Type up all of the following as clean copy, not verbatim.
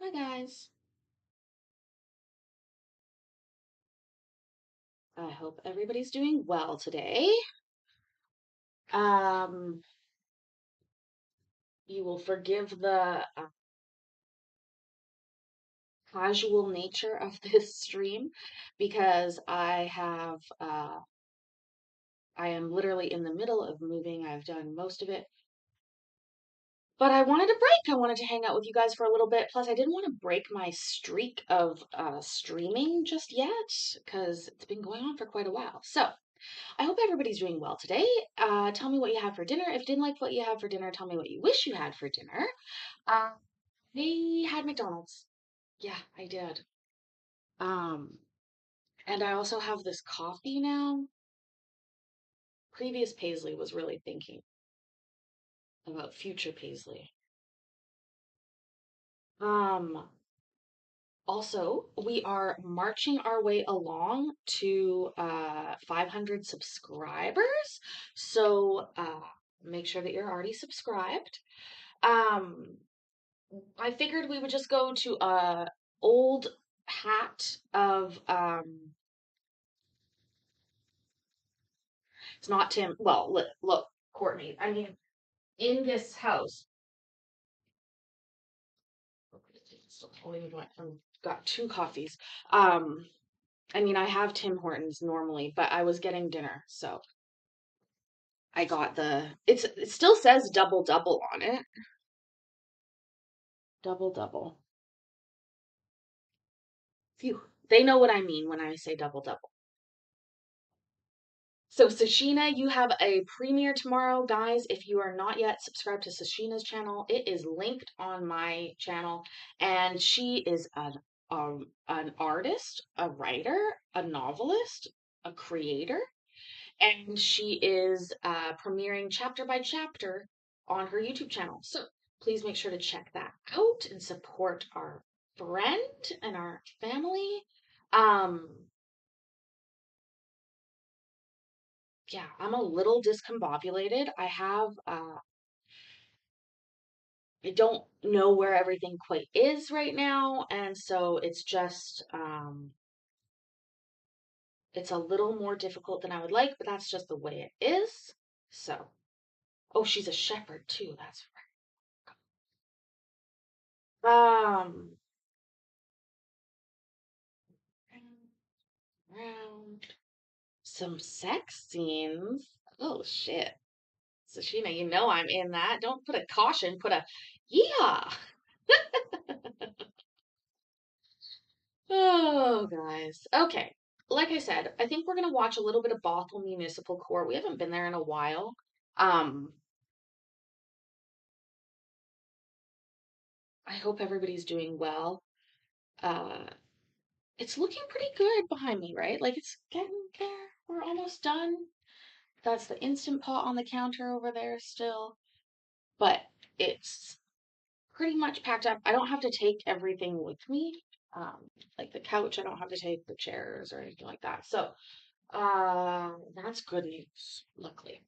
Hi guys. I hope everybody's doing well today. Um, you will forgive the casual nature of this stream because I am literally in the middle of moving. I've done most of it, but I wanted a break. I wanted to hang out with you guys for a little bit. Plus, I didn't want to break my streak of streaming just yet because it's been going on for quite a while. So, I hope everybody's doing well today. Tell me what you had for dinner. If you didn't like what you had for dinner, tell me what you wish you had for dinner. Uh, I had McDonald's. Yeah, I did. Um, and I also have this coffee now. Previous Paisley was really thinking about future Paisley. Um, Also, we are marching our way along to 500 subscribers. So make sure that you're already subscribed. Um, I figured we would just go to a old hat of it's not Tim. Well, look, Courtney. I mean, in this house, got two coffees. Um, I mean, I have Tim Hortons normally, but I was getting dinner, so I got it still says double double on it. Double double. Phew. They know what I mean when I say double double. So Sashina, you have a premiere tomorrow, guys. If you are not yet subscribed to Sashina's channel, it is linked on my channel, and she is an artist, a writer, a novelist, a creator, and she is premiering chapter by chapter on her YouTube channel. So please make sure to check that out and support our friend and our family. Um, yeah, I'm a little discombobulated. I don't know where everything quite is right now, and so it's a little more difficult than I would like, but that's just the way it is. So, oh, she's a shepherd too. That's right. Round some sex scenes. Oh shit. Sashina, you know I'm in that. Don't put a caution, put a yeah. Oh, guys. Okay. Like I said, I think we're gonna watch a little bit of Bothell Municipal Court. We haven't been there in a while. Um, I hope everybody's doing well. Uh, it's looking pretty good behind me, right? Like it's getting there. We're almost done. That's the Instant Pot on the counter over there still, but it's pretty much packed up. I don't have to take everything with me. Like the couch, I don't have to take the chairs or anything like that. So, that's good news, luckily.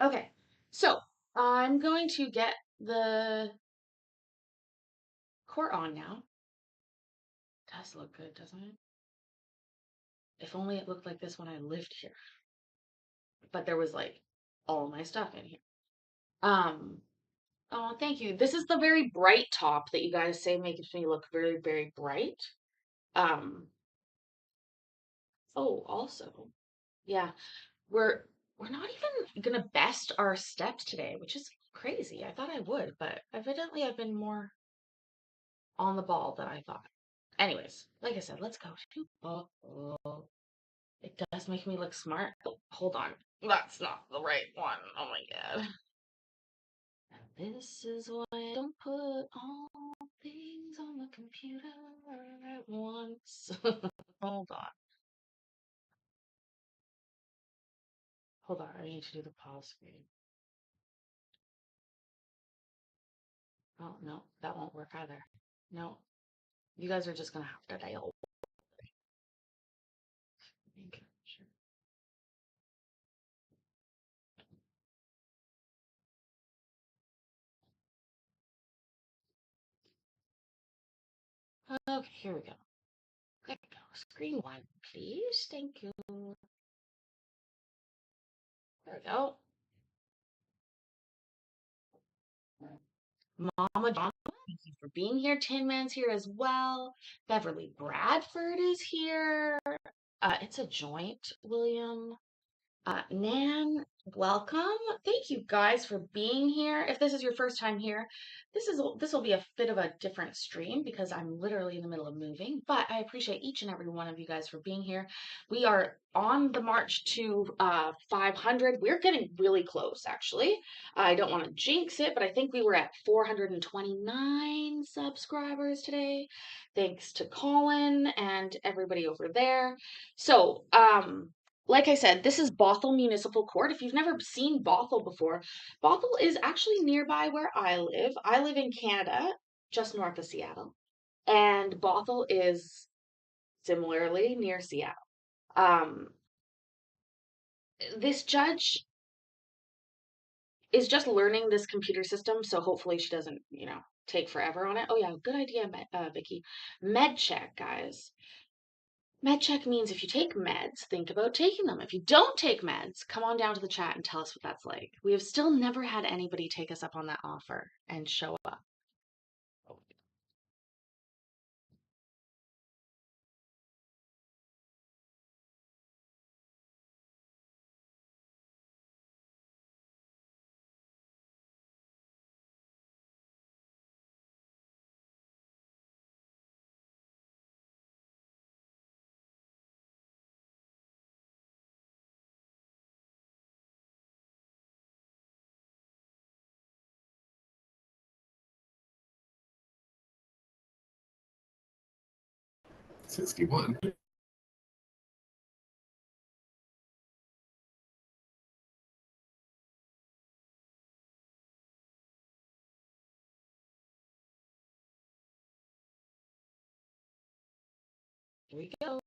Okay, so I'm going to get the court on now. Does look good, doesn't it? If only it looked like this when I lived here. But there was like all my stuff in here. Um, oh, thank you. This is the very bright top that you guys say makes me look very, very bright. Um, oh, also, yeah, we're we're not even gonna best our steps today, which is crazy. I thought I would, but evidently I've been more on the ball than I thought. Anyways, like I said, let's go to oh, it does make me look smart. Oh, hold on. That's not the right one. Oh my god. This is why I don't put all things on the computer at once. Hold on. Hold on. I need to do the pause screen. Oh, no. That won't work either. No. You guys are just gonna have to dial. Sure. Okay, here we go. There we go. Screen one, please. Thank you. There we go. Mama John, thank you for being here. Tin Man's here as well. Beverly Bradford is here. It's a joint, William. Nan, welcome. Thank you guys for being here. If this is your first time here, this will be a bit of a different stream because I'm literally in the middle of moving, but I appreciate each and every one of you guys for being here. We are on the march to 500. We're getting really close, actually. I don't want to jinx it, but I think we were at 429 subscribers today, thanks to Colin and everybody over there. So, like I said, this is Bothell Municipal Court. If you've never seen Bothell before, Bothell is actually nearby where I live. I live in Canada, just north of Seattle, and Bothell is similarly near Seattle. This judge is just learning this computer system, so hopefully she doesn't, take forever on it. Oh yeah, good idea, Vicky. Med check, guys. Med check means if you take meds, think about taking them. If you don't take meds, come on down to the chat and tell us what that's like. We have still never had anybody take us up on that offer and show up. $61. Here we go.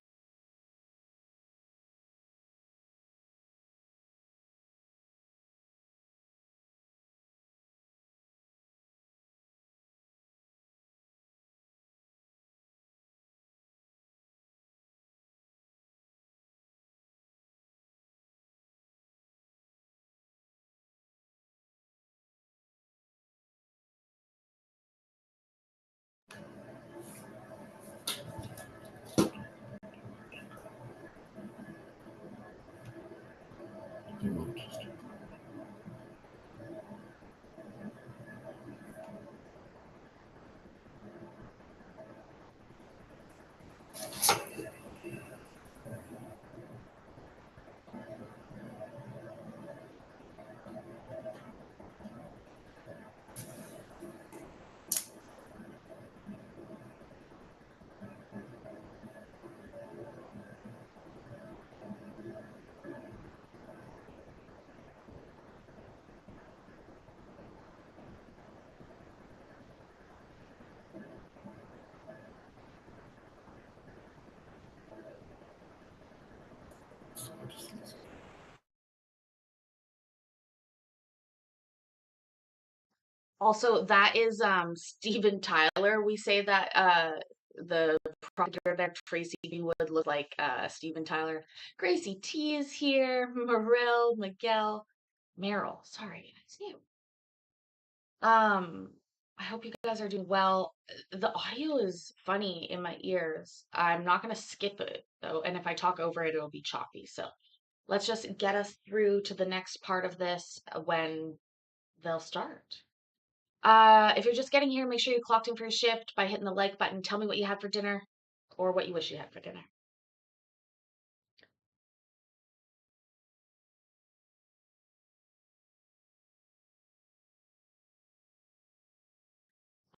Also, that is Steven Tyler. We say that the prosecutor there, Tracy B. Wood, looked like Steven Tyler. Gracie T is here. Morel, Miguel, Meryl. Sorry, it's you. I hope you guys are doing well. The audio is funny in my ears. I'm not gonna skip it though, and if I talk over it, it'll be choppy. So let's just get us through to the next part of this when they'll start. If you're just getting here, make sure you clocked in for your shift by hitting the like button. Tell me what you had for dinner or what you wish you had for dinner.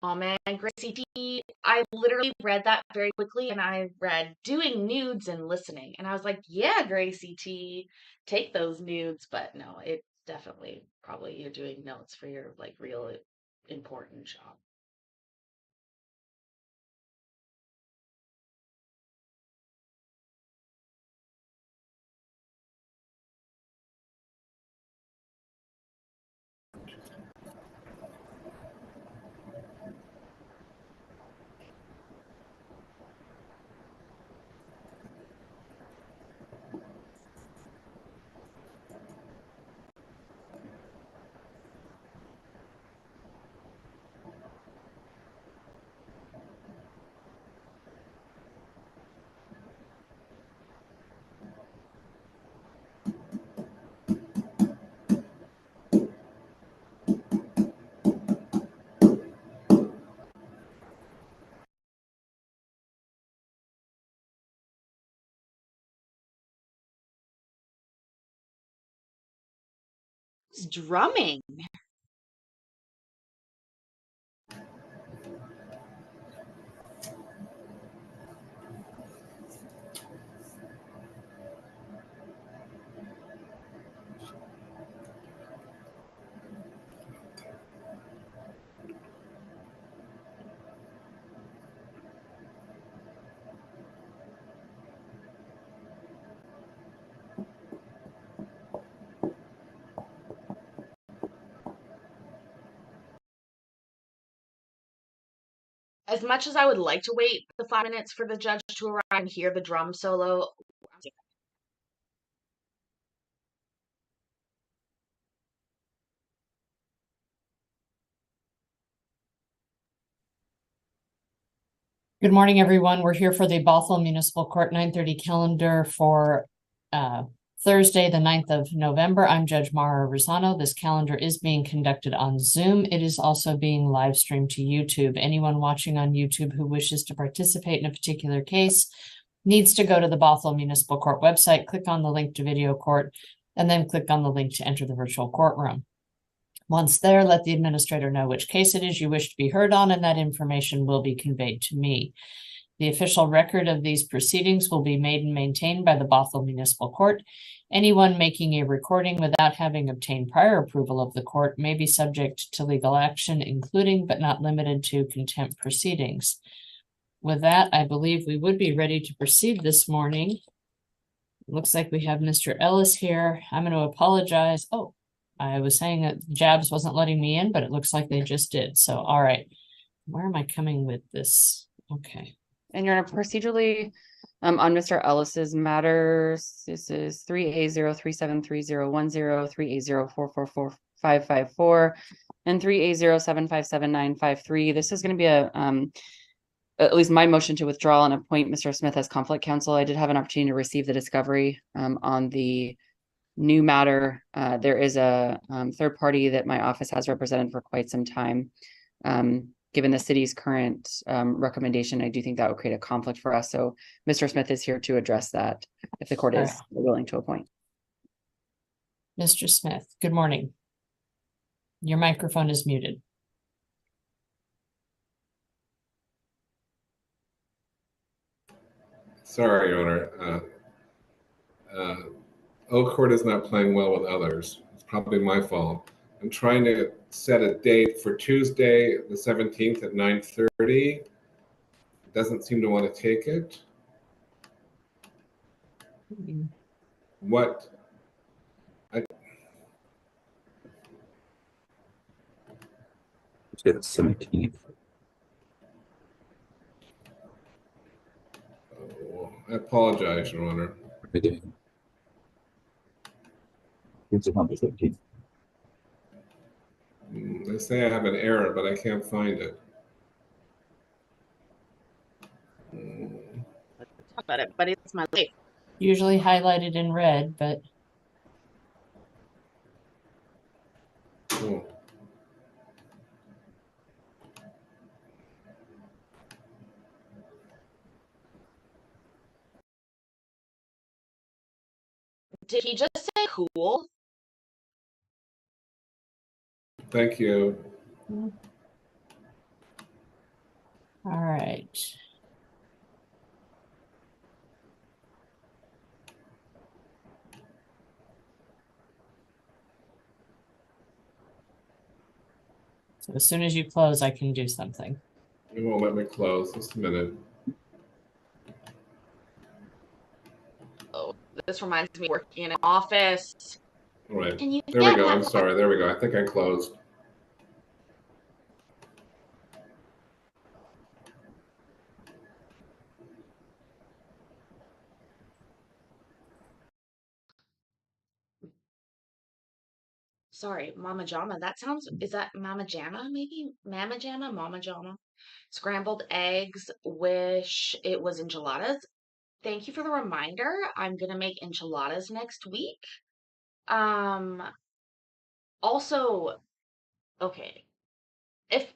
Oh man, Gracie T, I literally read that very quickly and I read doing nudes and listening. And I was like, yeah, Gracie T, take those nudes. But no, it definitely probably you're doing notes for your like real important job. It's drumming. As much as I would like to wait the 5 minutes for the judge to arrive and hear the drum solo, Good morning, everyone. We're here for the Bothell Municipal Court 9:30 calendar for Thursday, the 9th of November. I'm Judge Mara Rosano. This calendar is being conducted on Zoom. It is also being live streamed to YouTube. Anyone watching on YouTube who wishes to participate in a particular case needs to go to the Bothell Municipal Court website, click on the link to video court, and then click on the link to enter the virtual courtroom. Once there, let the administrator know which case it is you wish to be heard on, and that information will be conveyed to me. The official record of these proceedings will be made and maintained by the Bothell Municipal Court. Anyone making a recording without having obtained prior approval of the court may be subject to legal action, including but not limited to contempt proceedings. With that, I believe we would be ready to proceed this morning. Looks like we have Mr. Ellis here. I'm going to apologize. Oh, I was saying that Jabs wasn't letting me in, but it looks like they just did. So, all right. Where am I coming with this? Okay. And Your Honor, procedurally, on Mr. Ellis's matters, this is 3A0373010, 3A0444554, and 3A0757953. This is going to be at least my motion to withdraw and appoint Mr. Smith as conflict counsel. I did have an opportunity to receive the discovery on the new matter. There is a third party that my office has represented for quite some time. Given the city's current recommendation, I do think that would create a conflict for us. So Mr. Smith is here to address that if the court is willing to appoint. Mr. Smith, good morning. Your microphone is muted. Sorry, Your Honor. Oak Court is not playing well with others. It's probably my fault. I'm trying to set a date for Tuesday, the 17th at 9:30. It doesn't seem to want to take it. What? Say the 17th. Oh, I apologize, Your Honor. It's on the 17th. They say I have an error, but I can't find it. talk about it, but it's my life. Usually highlighted in red, but Oh. Did he just say cool? Thank you. all right. So as soon as you close, I can do something. You won't let me close. Just a minute. Oh, this reminds me of working in an office. All right. Can you There we go. I'm sorry. There we go. I think I closed. Sorry, Mama Jama. That sounds, is that Mama Jama maybe? Mama Jama? Mama Jama? Scrambled eggs. Wish it was enchiladas. Thank you for the reminder. I'm gonna make enchiladas next week. Um, also, okay, if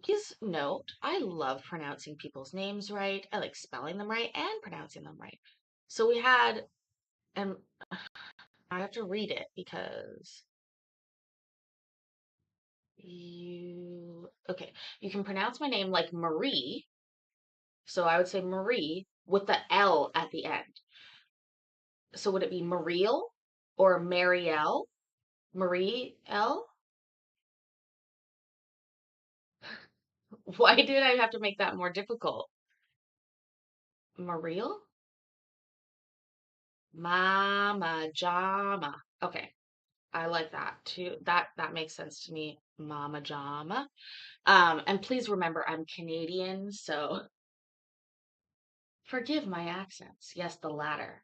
please note, I love pronouncing people's names right. I like spelling them right and pronouncing them right. So we had, and I have to read it because Okay, you can pronounce my name like Marie. So I would say Marie with the L at the end. So would it be Mariel or Marielle? Marie L? Why did I have to make that more difficult? Mariel? Mama Jama. Okay, I like that too. That makes sense to me. Mama Jama. And please remember I'm Canadian, so forgive my accents. Yes, the latter.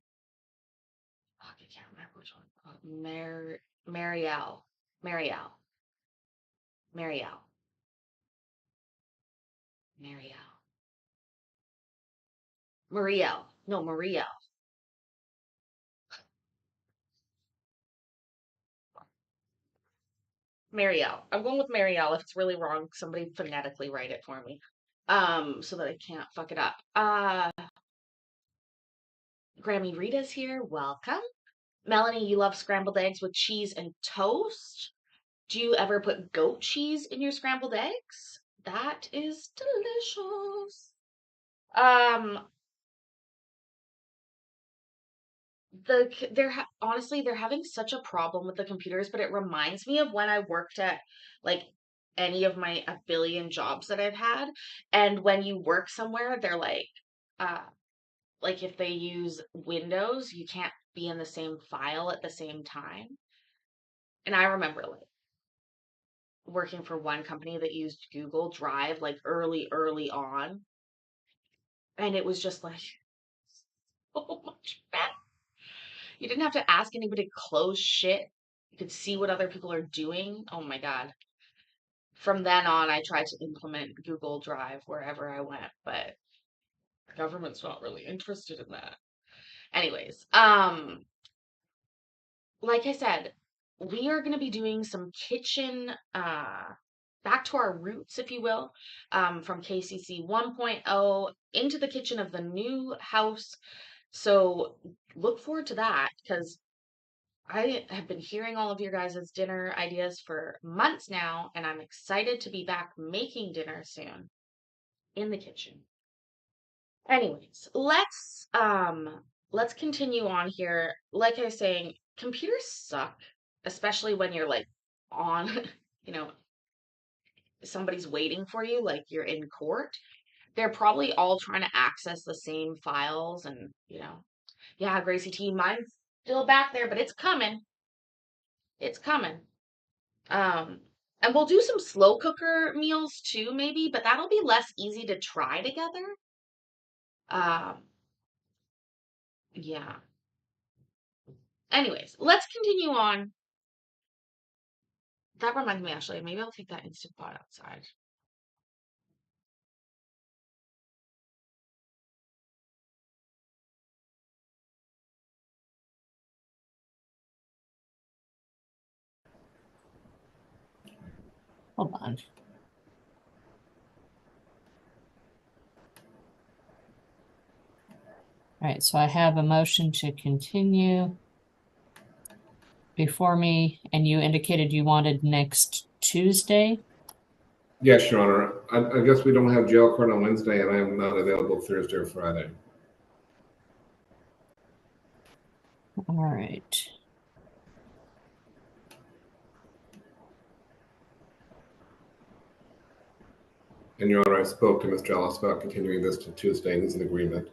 Fuck, I can't remember which one. Marielle. Marielle. Marielle. Marielle. Marielle. No, Marielle. Marielle. I'm going with Marielle. If it's really wrong, somebody phonetically write it for me. So that I can't fuck it up. Grammy Rita's here. Welcome. Melanie, you love scrambled eggs with cheese and toast. Do you ever put goat cheese in your scrambled eggs? That is delicious. Um, honestly they're having such a problem with the computers, but it reminds me of when I worked at like any of my a billion jobs that I've had. And when you work somewhere, they're uh like if they use Windows, you can't be in the same file at the same time. And I remember like working for one company that used Google Drive like early on, and it was just like so much better. You didn't have to ask anybody to close shit. You could see what other people are doing. Oh my God. From then on, I tried to implement Google Drive wherever I went, but the government's not really interested in that. Anyways, like I said, we are going to be doing some kitchen, back to our roots, if you will, from KCC 1.0 into the kitchen of the new house. So look forward to that because I have been hearing all of your guys' dinner ideas for months now, and I'm excited to be back making dinner soon in the kitchen. Anyways, let's continue on here. Like I was saying, computers suck, especially when you're like on, you know, somebody's waiting for you, like you're in court. They're probably all trying to access the same files and, yeah, Gracie T, mine's still back there, but it's coming. It's coming. Um, and we'll do some slow cooker meals too, maybe, but that'll be less easy to try together. Um, yeah. Anyways, let's continue on. That reminds me, actually, maybe I'll take that Instant Pot outside. Hold on. All right, so I have a motion to continue before me, and you indicated you wanted next Tuesday. Yes, Your Honor. I guess we don't have jail court on Wednesday, and I am not available Thursday or Friday. All right. And Your Honor, I spoke to Mr. Ellis about continuing this to Tuesday, and he's in agreement.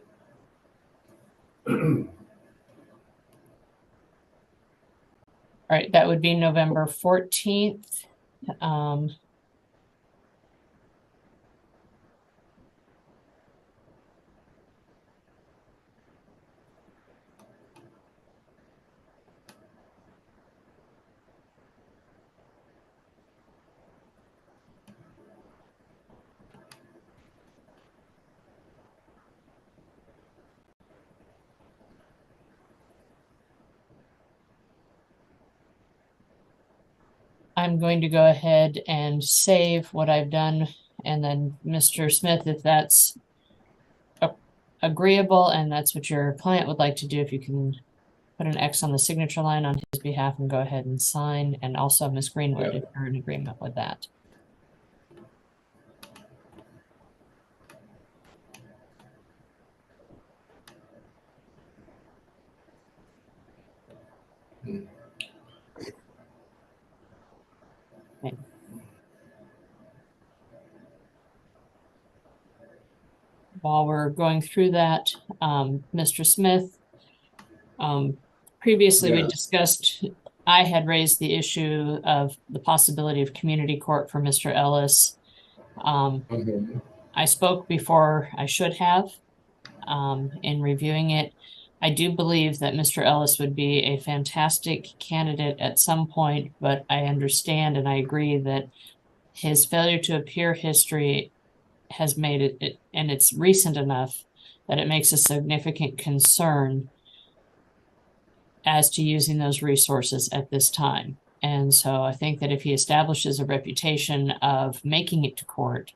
All right, that would be November 14th. I'm going to go ahead and save what I've done, and then Mr. Smith, if that's agreeable and that's what your client would like to do, if you can put an X on the signature line on his behalf and go ahead and sign, and also Ms. Greenwood, Yeah. if you're in agreement with that. Okay. While we're going through that, Mr. Smith, previously we Yes. discussed, I had raised the issue of the possibility of community court for Mr. Ellis. Mhm. I spoke before I should have, in reviewing it. I do believe that Mr. Ellis would be a fantastic candidate at some point, but I understand and I agree that his failure to appear history has made it, and it's recent enough that it makes a significant concern as to using those resources at this time. And so I think that if he establishes a reputation of making it to court,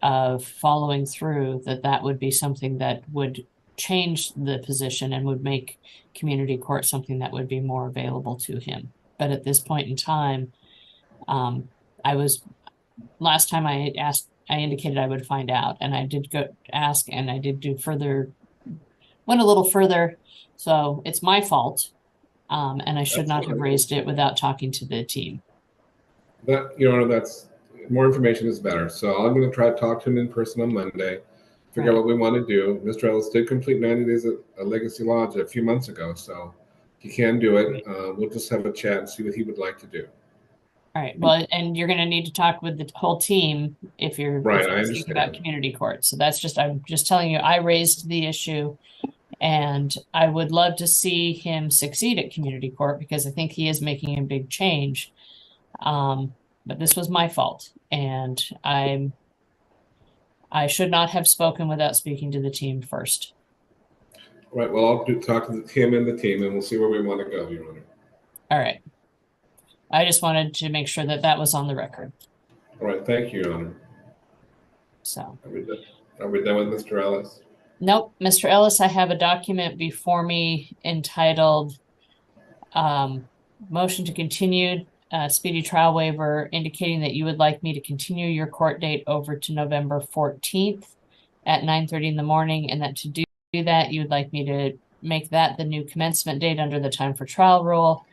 of following through, that would be something that would change the position and would make community court something that would be more available to him. But at this point in time, last time I asked, I indicated I would find out, and I did go ask, and I did do further, went a little further. So it's my fault. And I should That's not have fine. raised it without talking to the team. That, Your Honor, that's more information is better. So I'm going to try to talk to him in person on Monday, figure out Right. what we want to do. Mr. Ellis did complete 90 days at a Legacy Lodge a few months ago, so he can do it. We'll just have a chat and see what he would like to do. All right, well, and you're gonna need to talk with the whole team if you're Right, I thinking about understand. community court. So that's just, I'm just telling you, I raised the issue. And I would love to see him succeed at community court because I think he is making a big change. But this was my fault, and I should not have spoken without speaking to the team first. Right, well, I'll talk to him and the team, and we'll see where we want to go, Your Honor. All right. I just wanted to make sure that that was on the record. All right, thank you, Your Honor. So. Are we done with Mr. Ellis? Nope, Mr. Ellis, I have a document before me entitled motion to continue speedy trial waiver, indicating that you would like me to continue your court date over to November 14th at 9:30 in the morning, and that to do that, you would like me to make that the new commencement date under the time for trial rule,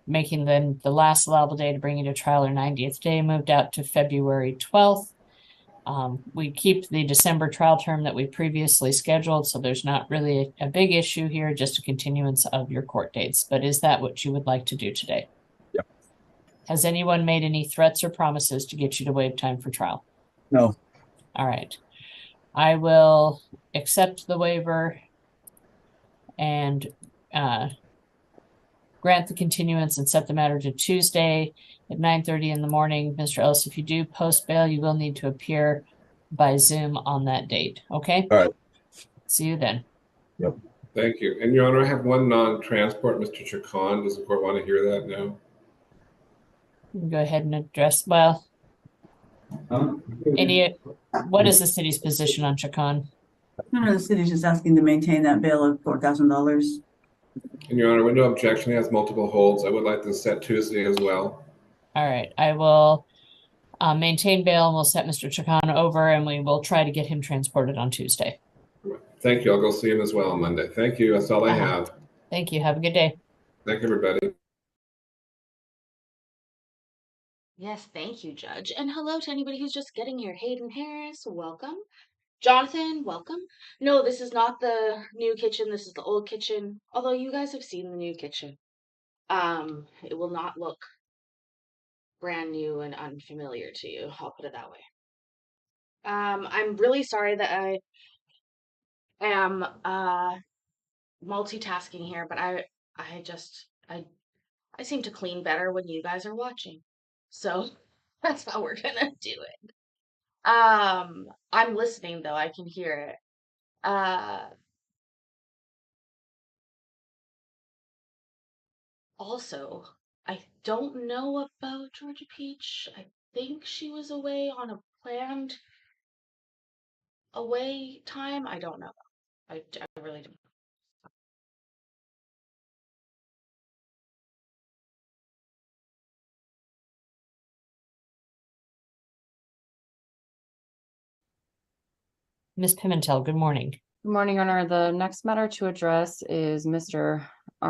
making then the last allowable day to bring you to trial or 90th day moved out to February 12th. We keep the December trial term that we previously scheduled, so there's not really a big issue here, just a continuance of your court dates. But is that what you would like to do today? Yeah. Has anyone made any threats or promises to get you to waive time for trial? No. All right. I will accept the waiver and grant the continuance and set the matter to Tuesday at 9:30 in the morning. Mr. Ellis, if you do post bail, you will need to appear by Zoom on that date. Okay? All right. See you then. Yep. Thank you. And Your Honor, I have one non-transport, Mr. Chacon. Does the court want to hear that now? You can go ahead and address, well, what is the city's position on Chacon? The city's just asking to maintain that bail of $4,000. And Your Honor, with no objection, he has multiple holds. I would like to set Tuesday as well. All right, I will maintain bail and we'll set Mr. Chacon over and we will try to get him transported on Tuesday. Thank you. I'll go see him as well on Monday. Thank you. That's all I have. Thank you. Have a good day. Thank you, everybody. Yes, thank you, Judge. And hello to anybody who's just getting here. Hayden Harris, welcome. Jonathan, welcome. No, this is not the new kitchen. This is the old kitchen. Although you guys have seen the new kitchen. It will not look brand new and unfamiliar to you. I'll put it that way. I'm really sorry that I am multitasking here, but I seem to clean better when you guys are watching. So that's how we're gonna do it. I'm listening though, I can hear it. Also, I don't know about Georgia Peach. I think she was away on a planned away time. I don't know. I really don't. Ms. Pimentel, good morning. Good morning, Your Honor. The next matter to address is Mr.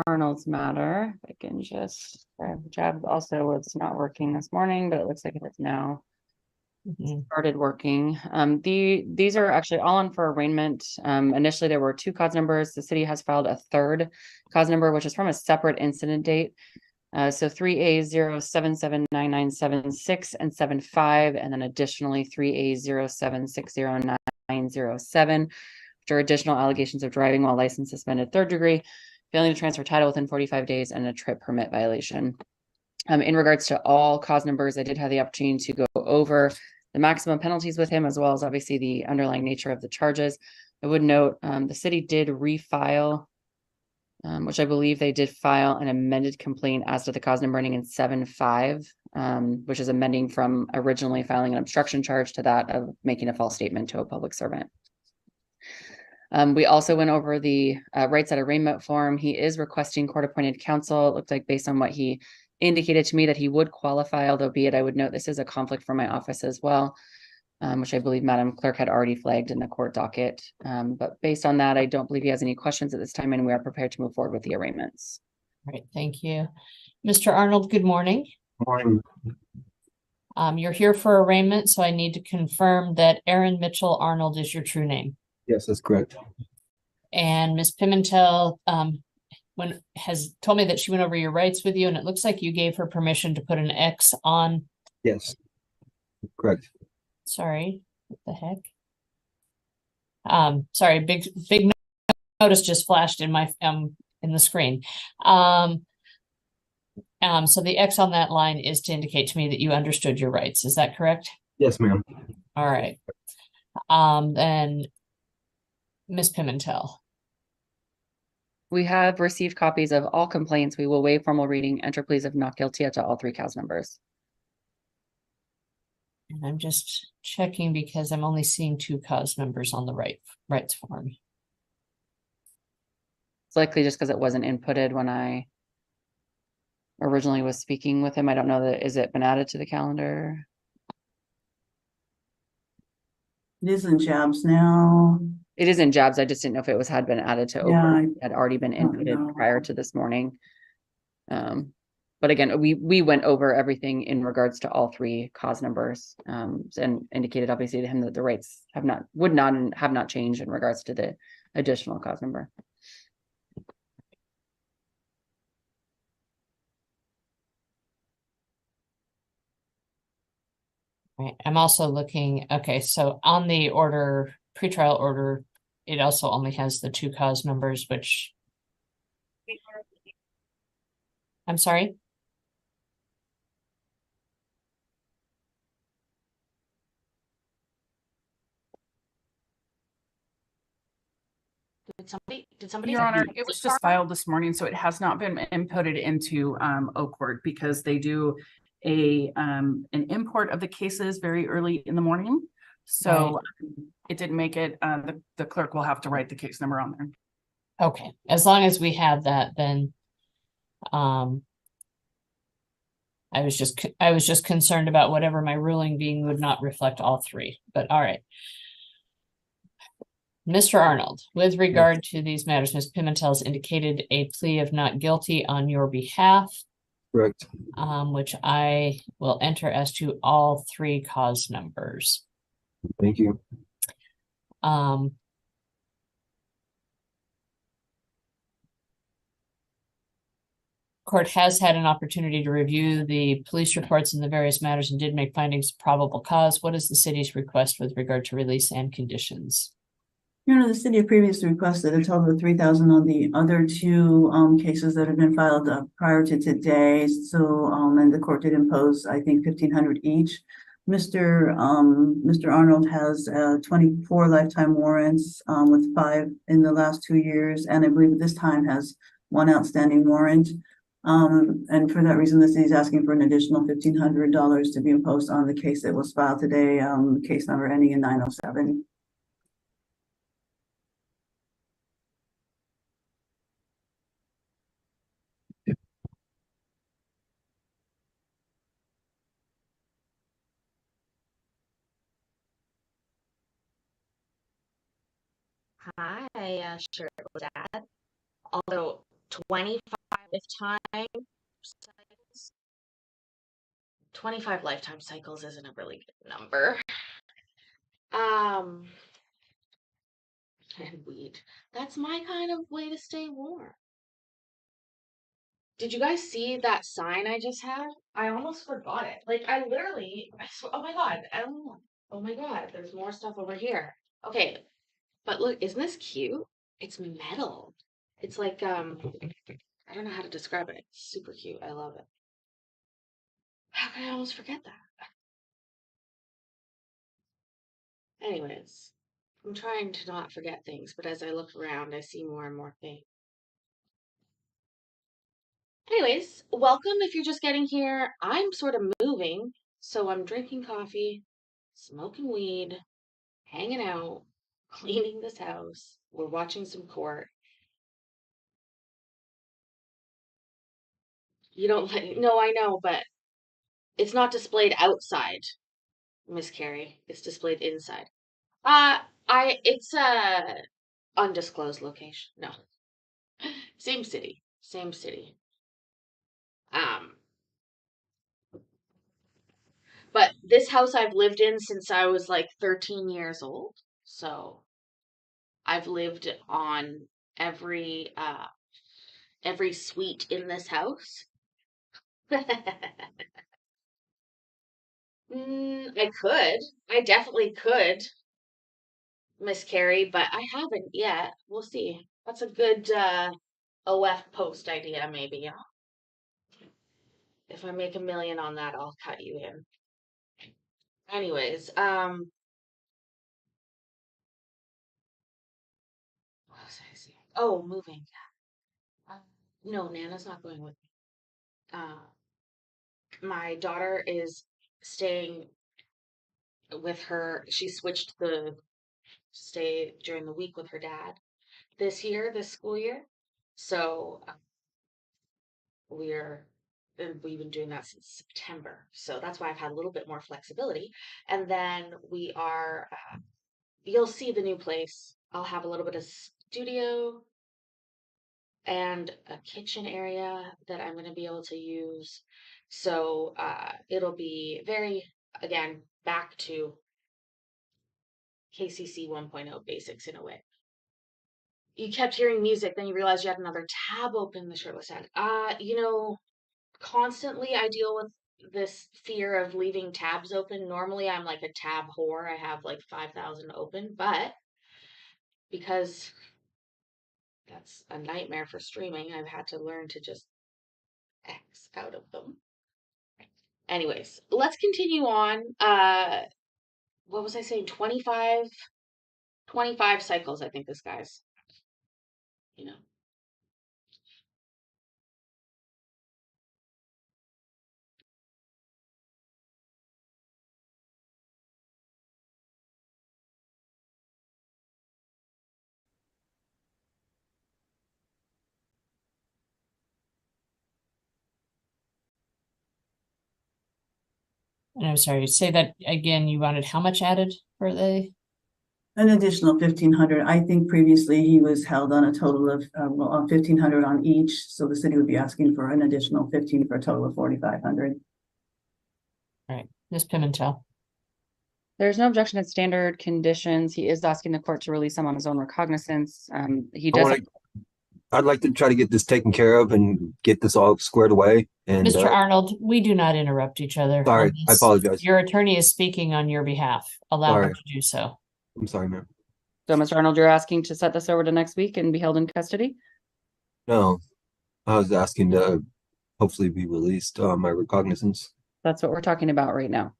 Arnold's matter. I can just, Jab also was not working this morning, but it looks like it is now started working. These are actually all on for arraignment. Initially there were 2 cause numbers. The city has filed a 3rd cause number, which is from a separate incident date. So 3A077997 and 75, and then additionally 3A0760907, which are additional allegations of driving while license suspended 3rd degree, failing to transfer title within 45 days, and a trip permit violation. In regards to all cause numbers, I did have the opportunity to go over the maximum penalties with him, as well as obviously the underlying nature of the charges. I would note the city did refile, which I believe they did file an amended complaint as to the cause number ending in 75, which is amending from originally filing an obstruction charge to that of making a false statement to a public servant. We also went over the rights at arraignment form. He is requesting court-appointed counsel. It looked like based on what he indicated to me that he would qualify, although be it, I would note this is a conflict for my office as well, which I believe Madam Clerk had already flagged in the court docket. But based on that, I don't believe he has any questions at this time, and we are prepared to move forward with the arraignments. All right, thank you. Mr. Arnold, good morning. Morning. You're here for arraignment, so I need to confirm that Aaron Mitchell Arnold is your true name. Yes, that's correct. And Ms. Pimentel has told me that she went over your rights with you, and it looks like you gave her permission to put an X on. Yes, correct. Sorry, what the heck? Sorry, big notice just flashed in my in the screen. So the X on that line is to indicate to me that you understood your rights. Is that correct? Yes, ma'am. All right. Then Ms. Pimentel. We have received copies of all complaints. We will waive formal reading, enter pleas of not guilty to all 3 cause numbers. And I'm just checking because I'm only seeing 2 cause numbers on the rights form. It's likely just because it wasn't inputted when I originally was speaking with him. I don't know that, is it been added to the calendar? It is in Jabs now. It is in Jabs. I just didn't know if it had been added to Yeah, Oakland. It had already been don't inputted know. prior to this morning. But again, we went over everything in regards to all 3 cause numbers, and indicated obviously to him that the rights would not and have not changed in regards to the additional cause number. Right. I'm also looking, okay, so on the order, pretrial order, it also only has the 2 cause numbers, which I'm sorry. Did somebody Your say Honor, that? it was just filed this morning, so it has not been inputted into Oak Court because they do an import of the cases very early in the morning. So it didn't make it, the clerk will have to write the case number on there. Okay, as long as we have that, then I was just concerned about whatever my ruling being would not reflect all 3, but all right. Mr. Arnold, with regard to these matters, Ms. Pimentel has indicated a plea of not guilty on your behalf. Correct. Which I will enter as to all 3 cause numbers. Thank you. Court has had an opportunity to review the police reports in the various matters and did make findings of probable cause. What is the city's request with regard to release and conditions? The city had previously requested a total of 3,000 on the other 2 cases that have been filed prior to today. So, and the court did impose, I think, 1,500 each. Mr. Arnold has 24 lifetime warrants with 5 in the last 2 years, and I believe at this time has 1 outstanding warrant. And for that reason, the city is asking for an additional $1,500 to be imposed on the case that was filed today, case number ending in 907. Hi, sure it was that. Although 25 lifetime cycles, 25 lifetime cycles isn't a really good number. Um, and weed. That's my kind of way to stay warm. Did you guys see that sign I just had? I almost forgot it. Like I literally, oh my god, oh my god, there's more stuff over here. Okay, but look, isn't this cute? It's metal. It's like I don't know how to describe it. It's super cute. I love it. How could I almost forget that? Anyways, I'm trying to not forget things, but as I look around, I see more and more things. Anyways, welcome if you're just getting here. I'm sort of moving, so I'm drinking coffee, smoking weed, hanging out, cleaning this house. We're watching some court. You don't like, no, I know, but it's not displayed outside, Miss Carrie. It's displayed inside. It's a undisclosed location. No, same city, same city. Um, but this house I've lived in since I was like 13 years old. So I've lived on every every suite in this house. I could. I definitely could, Miss Carrie, but I haven't yet. We'll see. That's a good OF post idea, maybe. If I make $1 million on that, I'll cut you in. Anyways, what was I saying? Oh, moving. No, Nana's not going with me. My daughter is staying with her. She switched the stay during the week with her dad this school year. So we're and we've been doing that since September. So that's why I've had a little bit more flexibility. And then we are, you'll see the new place. I'll have a little bit of studio and a kitchen area that I'm going to be able to use. So it'll be very, again, back to KCC 1.0 basics in a way. You kept hearing music, then you realized you had another tab open in the shirtless ad. Constantly I deal with this fear of leaving tabs open. Normally I'm like a tab whore. I have like 5,000 open, but because that's a nightmare for streaming, I've had to learn to just X out of them. Anyways, let's continue on. What was I saying? 25 cycles, I think this guy's, you know. And I'm sorry, say that again. You wanted how much added for the? An additional 1,500. I think previously he was held on a total of 1,500 on each. So the city would be asking for an additional 15 for a total of 4,500. All right, Ms. Pimentel. There's no objection at standard conditions. He is asking the court to release him on his own recognizance. He does. I'd like to try to get this taken care of and get this all squared away. And Mr. Arnold, we do not interrupt each other. Sorry, I apologize. Your attorney is speaking on your behalf. Allow her to do so. I'm sorry, ma'am. So, Mr. Arnold, you're asking to set this over to next week and be held in custody? No, I was asking to hopefully be released on my recognizance. That's what we're talking about right now.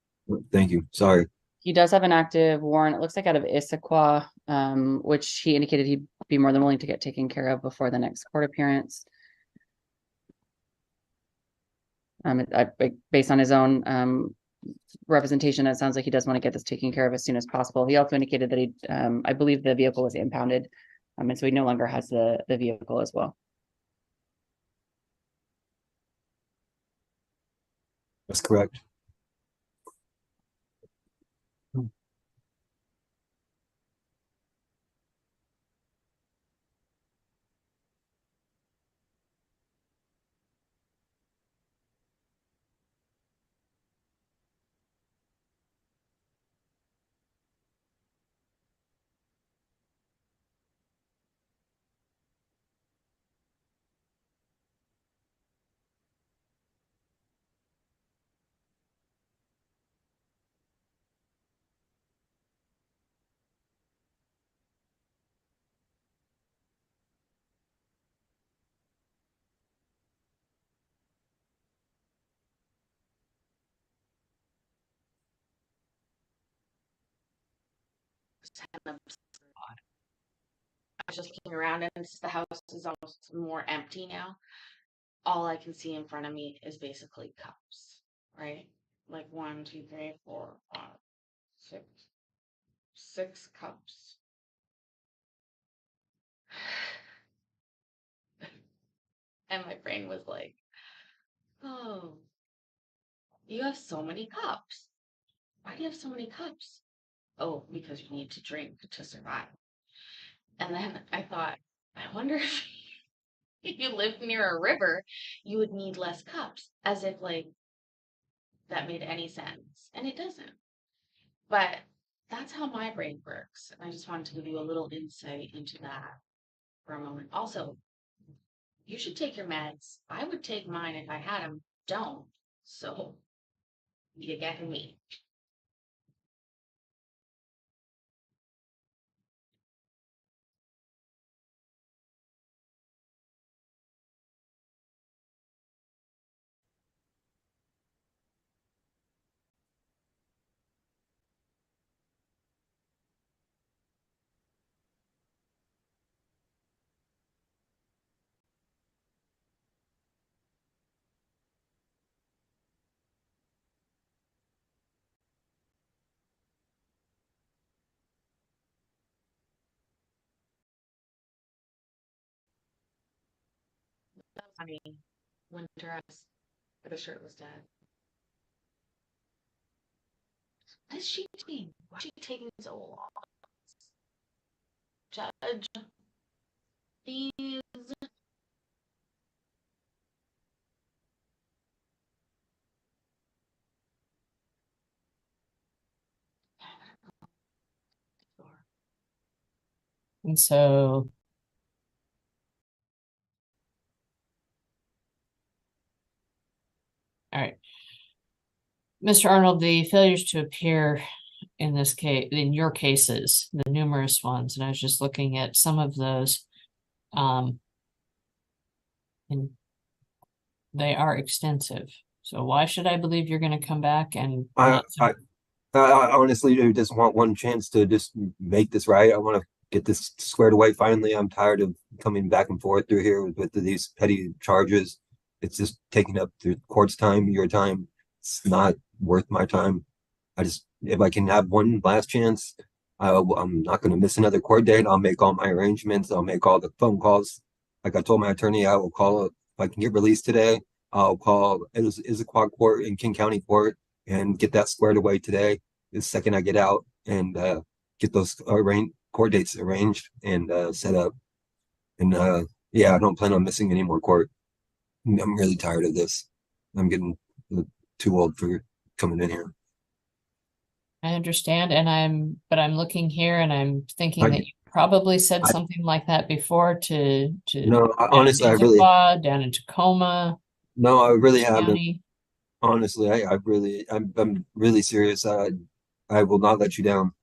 Thank you. Sorry. He does have an active warrant. It looks like out of Issaquah, which he indicated he'd be more than willing to get taken care of before the next court appearance. Based on his own representation, it sounds like he does want to get this taken care of as soon as possible. He also indicated that he, I believe the vehicle was impounded, and so he no longer has the vehicle as well. That's correct. 10 of I was just looking around, and since the house is almost more empty now, all I can see in front of me is basically cups, right? Like 1, 2, 3, 4, 5, 6, 6 cups. And my brain was like, oh, you have so many cups. Why do you have so many cups? Oh, because you need to drink to survive. And then I thought, I wonder if you lived near a river, you would need less cups, as if like that made any sense. And it doesn't. But that's how my brain works. And I just wanted to give you a little insight into that for a moment. Also, you should take your meds. I would take mine if I had them. Don't. So you get me. That was funny. Winter for the shirtless dad. What is she doing? Why is she taking so long? Judge, please. And so. All right. Mr. Arnold, the failures to appear in this case, in your cases, the numerous ones, and I was just looking at some of those, and they are extensive. So why should I believe you're going to come back and I honestly do just want one chance to just make this right. I want to get this squared away finally. I'm tired of coming back and forth through here with these petty charges. It's just taking up the court's time, your time. It's not worth my time. If I can have one last chance, I'm not going to miss another court date. I'll make all my arrangements. I'll make all the phone calls. Like I told my attorney, I will call it. If I can get released today, I'll call Issaquah Court in King County Court and get that squared away today. The second I get out and get those court dates arranged and set up. And yeah, I don't plan on missing any more court. I'm really tired of this. I'm getting too old for coming in here. I understand, but I'm looking here and I'm thinking that you probably said something like that before to no, honestly, down in Tacoma. No, I really haven't. County. Honestly, I'm really serious. I will not let you down.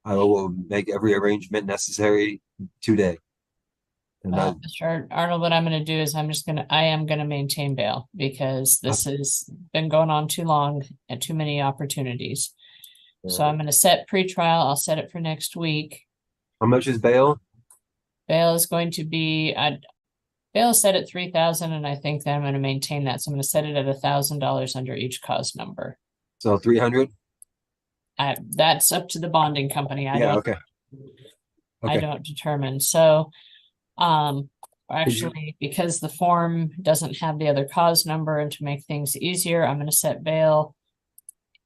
I will make every arrangement necessary today. And Mr. Arnold, what I'm going to do is I am going to maintain bail because this has been going on too long and too many opportunities. So I'm going to set pretrial. I'll set it for next week. How much is bail? Bail is going to be, bail is set at $3,000, and I think that I'm going to maintain that. So I'm going to set it at $1,000 under each cause number. So 300. That's up to the bonding company. I don't determine. So, actually, because the form doesn't have the other cause number, and to make things easier, I'm going to set bail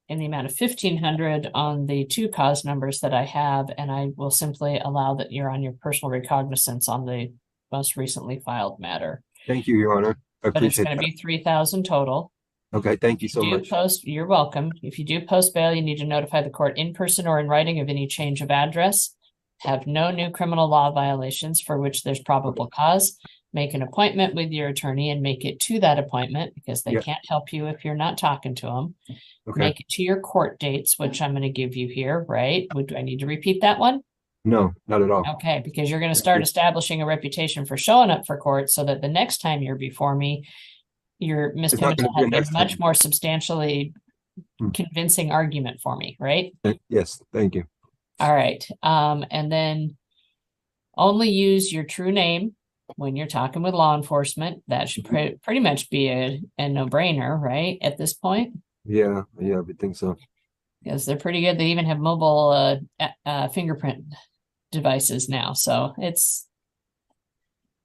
in the amount of $1,500 on the 2 cause numbers that I have, and I will simply allow that you're on your personal recognizance on the most recently filed matter. Thank you, Your Honor. I appreciate that. But it's going to be $3,000 total. Okay, thank you so much. You're welcome. If you do post bail, you need to notify the court in person or in writing of any change of address. Have no new criminal law violations for which there's probable cause. Make an appointment with your attorney and make it to that appointment because they can't help you if you're not talking to them. Okay. Make it to your court dates, which I'm going to give you here, right? Do I need to repeat that one? No, not at all. Okay, because you're going to start establishing a reputation for showing up for court so that the next time you're before me, your Ms. Pimentel has a much more substantially convincing argument for me, right? Yes, thank you. All right, and then only use your true name when you're talking with law enforcement. That should pretty much be a no-brainer, right, at this point? Yeah, I would think so. Because they're pretty good. They even have mobile fingerprint devices now. So it's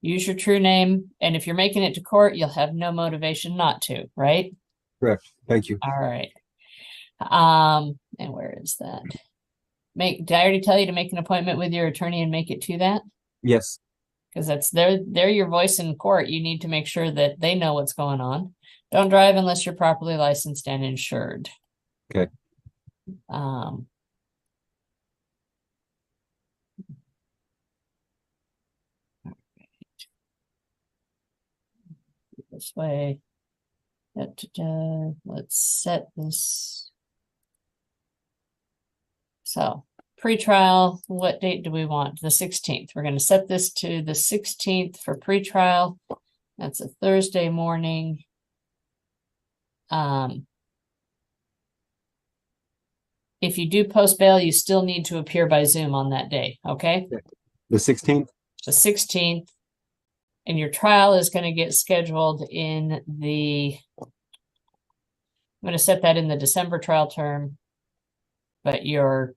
use your true name. And if you're making it to court, you'll have no motivation not to, right? Correct. Thank you. All right. And where is that? Did I already tell you to make an appointment with your attorney and make it to that? Yes. Because they're your voice in court. You need to make sure that they know what's going on. Don't drive unless you're properly licensed and insured. Okay. This way. Let's set this. So pretrial, what date do we want? The 16th. We're going to set this to the 16th for pretrial. That's a Thursday morning. If you do post bail, you still need to appear by Zoom on that day, okay? The 16th? The 16th. And your trial is going to get scheduled in I'm going to set that in the December trial term. But your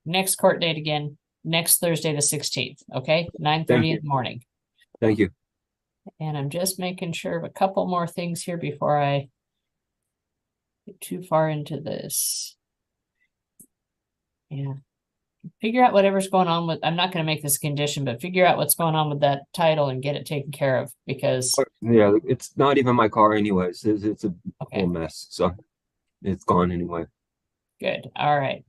next court date again, next Thursday, the 16th, okay? 9:30 in the morning. Thank you. And I'm just making sure of a couple more things here before I get too far into this. Yeah. Figure out whatever's going on with, I'm not going to make this a condition, but figure out what's going on with that title and get it taken care of because. Yeah, it's not even my car anyways. It's a Okay. whole mess. So it's gone anyway. Good. All right.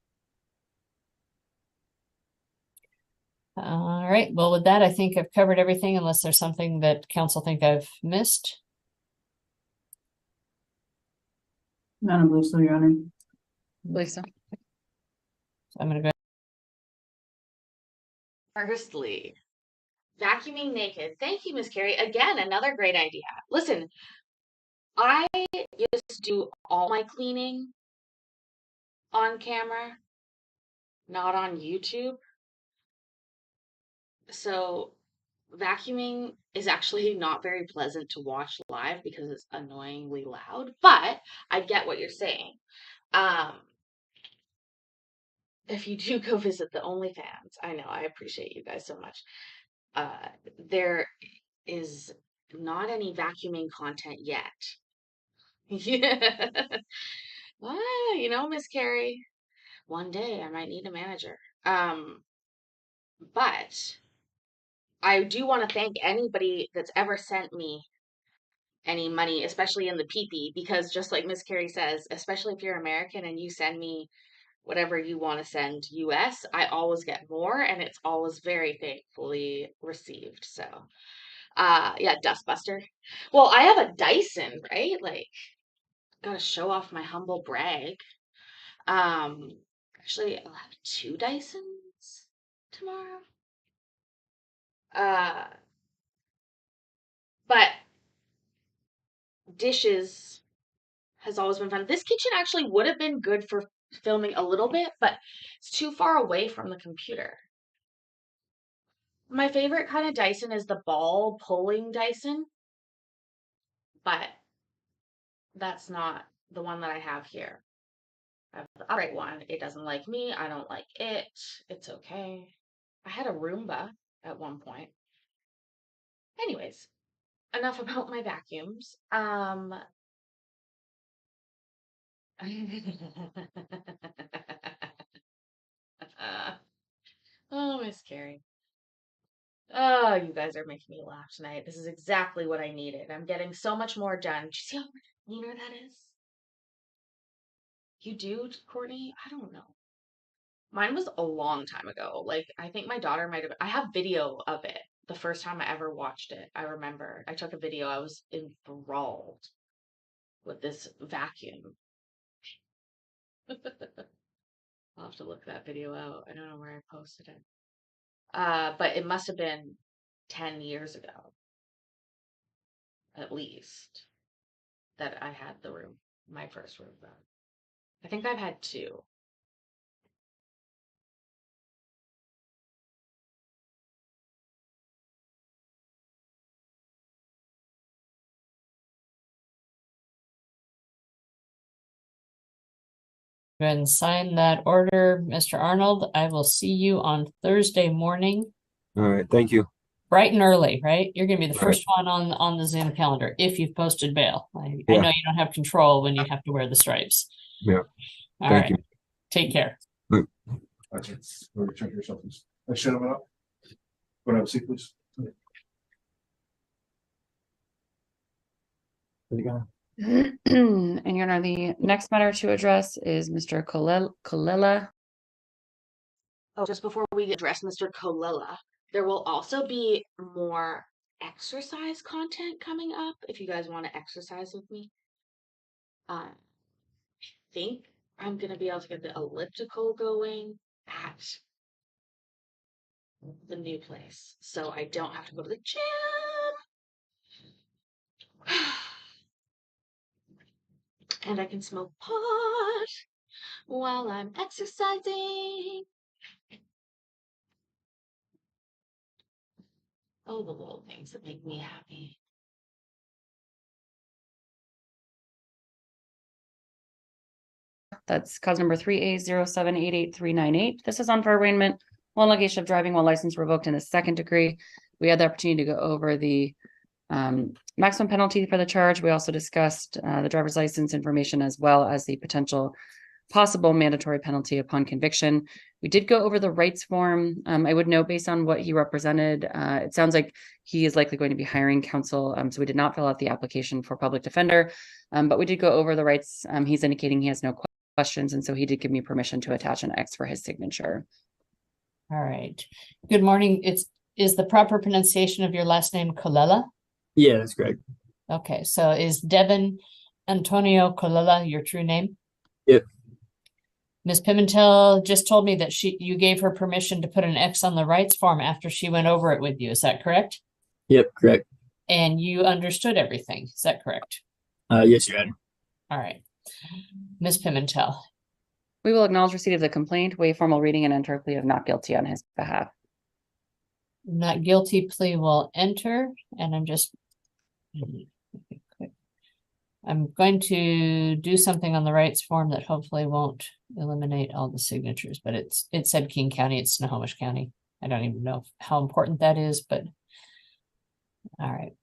All right. Well, with that, I think I've covered everything unless there's something that council think I've missed. I don't believe so, Your Honor. Lisa. So I'm going to go. Firstly, vacuuming naked. Thank you, Miss Carrie. Again, another great idea. Listen, I used to do all my cleaning on camera, not on YouTube. So vacuuming is actually not very pleasant to watch live because it's annoyingly loud, but I get what you're saying. If you do go visit the OnlyFans, I know, I appreciate you guys so much. There is not any vacuuming content yet. Yeah. Miss Carrie, one day I might need a manager. But I do want to thank anybody that's ever sent me any money, especially in the PP, because just like Miss Carrie says, especially if you're American and you send me whatever you want to send US, I always get more and it's always very thankfully received. So, yeah, Dustbuster. Well, I have a Dyson, right? Like, gotta show off my humble brag. Actually, I'll have 2 Dysons tomorrow. But dishes has always been fun. This kitchen actually would have been good for filming a little bit, but it's too far away from the computer. My favorite kind of Dyson is the ball pulling Dyson, but that's not the one that I have here. I have the upright one. It doesn't like me. I don't like it. It's okay. I had a Roomba at one point. Anyways, enough about my vacuums. Oh, Miss Carrie. Oh, you guys are making me laugh tonight. This is exactly what I needed. I'm getting so much more done. Do you see how much cleaner that is? You do, Courtney? I don't know. Mine was a long time ago. Like, I think my daughter might have. I have video of it. The first time I ever watched it, I remember. I took a video. I was enthralled with this vacuum. I'll have to look that video out. I don't know where I posted it. But it must have been 10 years ago, at least, that I had the room, my first room done. I think I've had 2. Go ahead and sign that order, Mr. Arnold. I will see you on Thursday morning, All right, thank you. bright and early, right? You're gonna be the Right. first one on the Zoom calendar if you've posted bail. I Yeah. know you don't have control when you have to wear the stripes. Yeah. All Thank right. you. Take care. Okay, check yourself. Shut them up. Go have a seat, please. And Your Honor, the next matter to address is Mr. Colella. Oh, just before we address Mr. Colella, there will also be more exercise content coming up if you guys want to exercise with me. I think I'm gonna be able to get the elliptical going at the new place, so I don't have to go to the gym. And I can smoke pot while I'm exercising. Oh, the little things that make me happy. That's cause number 3A078838. This is on for arraignment, one allegation of driving while license revoked in the second degree. We had the opportunity to go over the maximum penalty for the charge. We also discussed the driver's license information as well as the potential possible mandatory penalty upon conviction. We did go over the rights form. I would note, based on what he represented, it sounds like he is likely going to be hiring counsel. So we did not fill out the application for public defender, but we did go over the rights. He's indicating he has no questions, and so he did give me permission to attach an X for his signature. All right. Good morning. Is the proper pronunciation of your last name Colella? Yeah, that's correct. Okay, so is Devin Antonio Colella your true name? Yep. Ms. Pimentel just told me that you gave her permission to put an X on the rights form after she went over it with you. Is that correct? Yep, correct. And you understood everything. Is that correct? Yes, Your Honor. All right. Ms. Pimentel. We will acknowledge receipt of the complaint, waive formal reading, and enter a plea of not guilty on his behalf. Not guilty plea will enter, and I'm going to do something on the rights form that hopefully won't eliminate all the signatures, but it said King County, it's Snohomish County. I don't even know how important that is, but all right.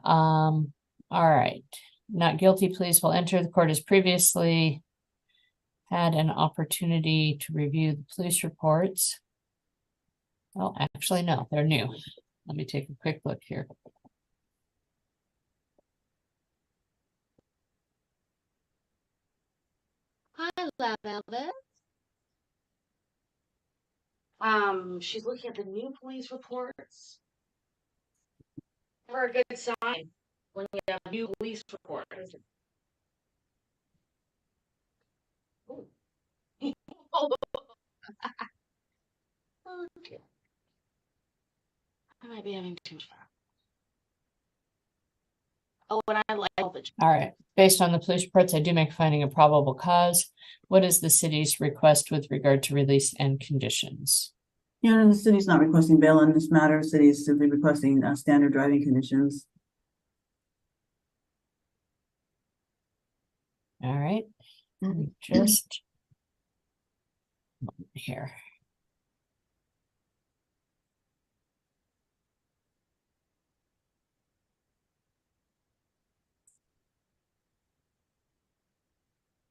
All right. Not guilty pleas will enter. The court has previously had an opportunity to review the police reports. Oh, actually, no, they're new. Let me take a quick look here. Hi, Velvet. She's looking at the new police reports. Never a good sign when you have a new police report. Oh. Oh, dear. I might be having too much fun. Oh, and I like all the. All right, based on the police reports, I do make a finding of probable cause. What is the city's request with regard to release and conditions? Your Honor, the city's not requesting bail in this matter. The city is simply requesting standard driving conditions. All right, let me just here.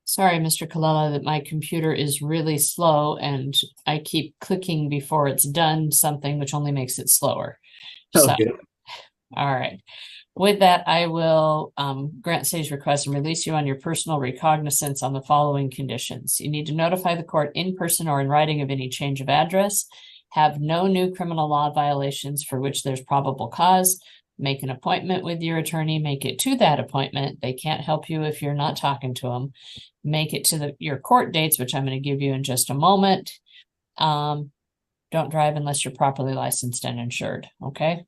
Sorry, Mr. Colella, that my computer is really slow and I keep clicking before it's done something, which only makes it slower. So, Okay. all right. With that, I will grant city's request and release you on your personal recognizance on the following conditions. You need to notify the court in person or in writing of any change of address, have no new criminal law violations for which there's probable cause, make an appointment with your attorney, make it to that appointment. They can't help you if you're not talking to them. Make it to your court dates, which I'm going to give you in just a moment. Don't drive unless you're properly licensed and insured, okay?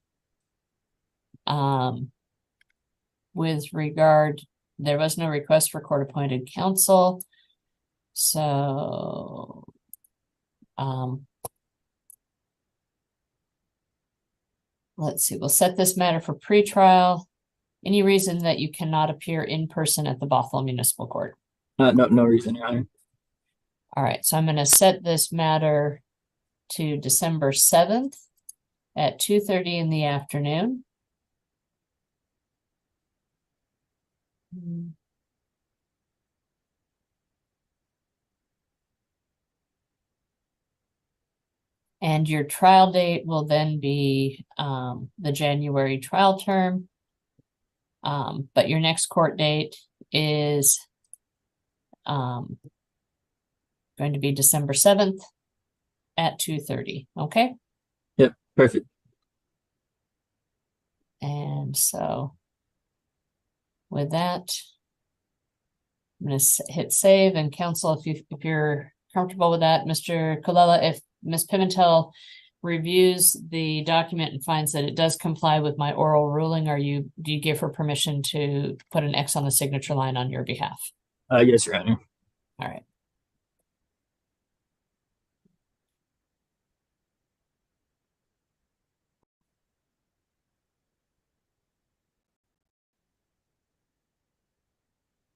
With regard, there was no request for court-appointed counsel. So, let's see, we'll set this matter for pretrial. Any reason that you cannot appear in person at the Bothell Municipal Court? No reason, Your Honor. All right, so I'm gonna set this matter to December 7th at 2:30 in the afternoon. And your trial date will then be the January trial term. But your next court date is going to be December 7th at 2:30, okay? Yep, perfect. And so with that, I'm gonna hit save, and counsel, if you're comfortable with that, Mr. Colella, if Ms. Pimentel reviews the document and finds that it does comply with my oral ruling, do you give her permission to put an X on the signature line on your behalf? Yes, Your Honor. All right.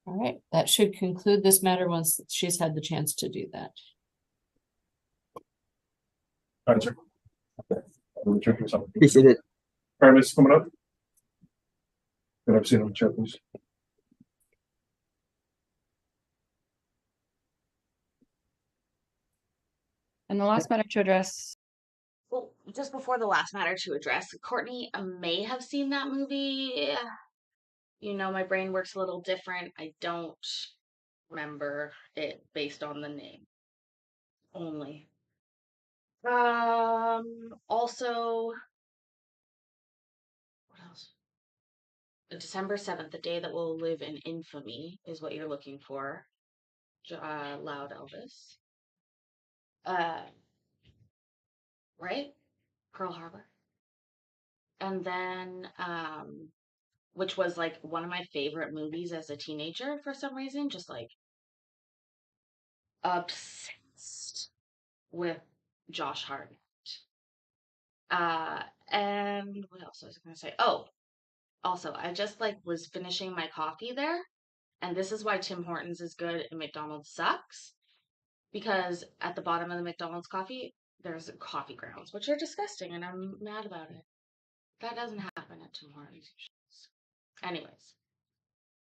All right, that should conclude this matter once she's had the chance to do that. All right, sir. Okay. Return to yourself. Appreciate it. All right, Miss coming up. Can I have a seat on the chair, please? And the last matter to address, Well, just before the last matter to address, Courtney may have seen that movie. You know, my brain works a little different. I don't remember it based on the name only. Also, what else? December 7th, the day that will live in infamy, is what you're looking for. Loud Elvis. Right? Pearl Harbor. And then, which was like one of my favorite movies as a teenager for some reason, just like obsessed with Josh Hartnett. And what else was I gonna say? Oh, also, I just like was finishing my coffee there, and this is why Tim Hortons is good and McDonald's sucks. Because at the bottom of the McDonald's coffee, there's coffee grounds, which are disgusting, and I'm mad about it. That doesn't happen at Tim Hortons. Anyways,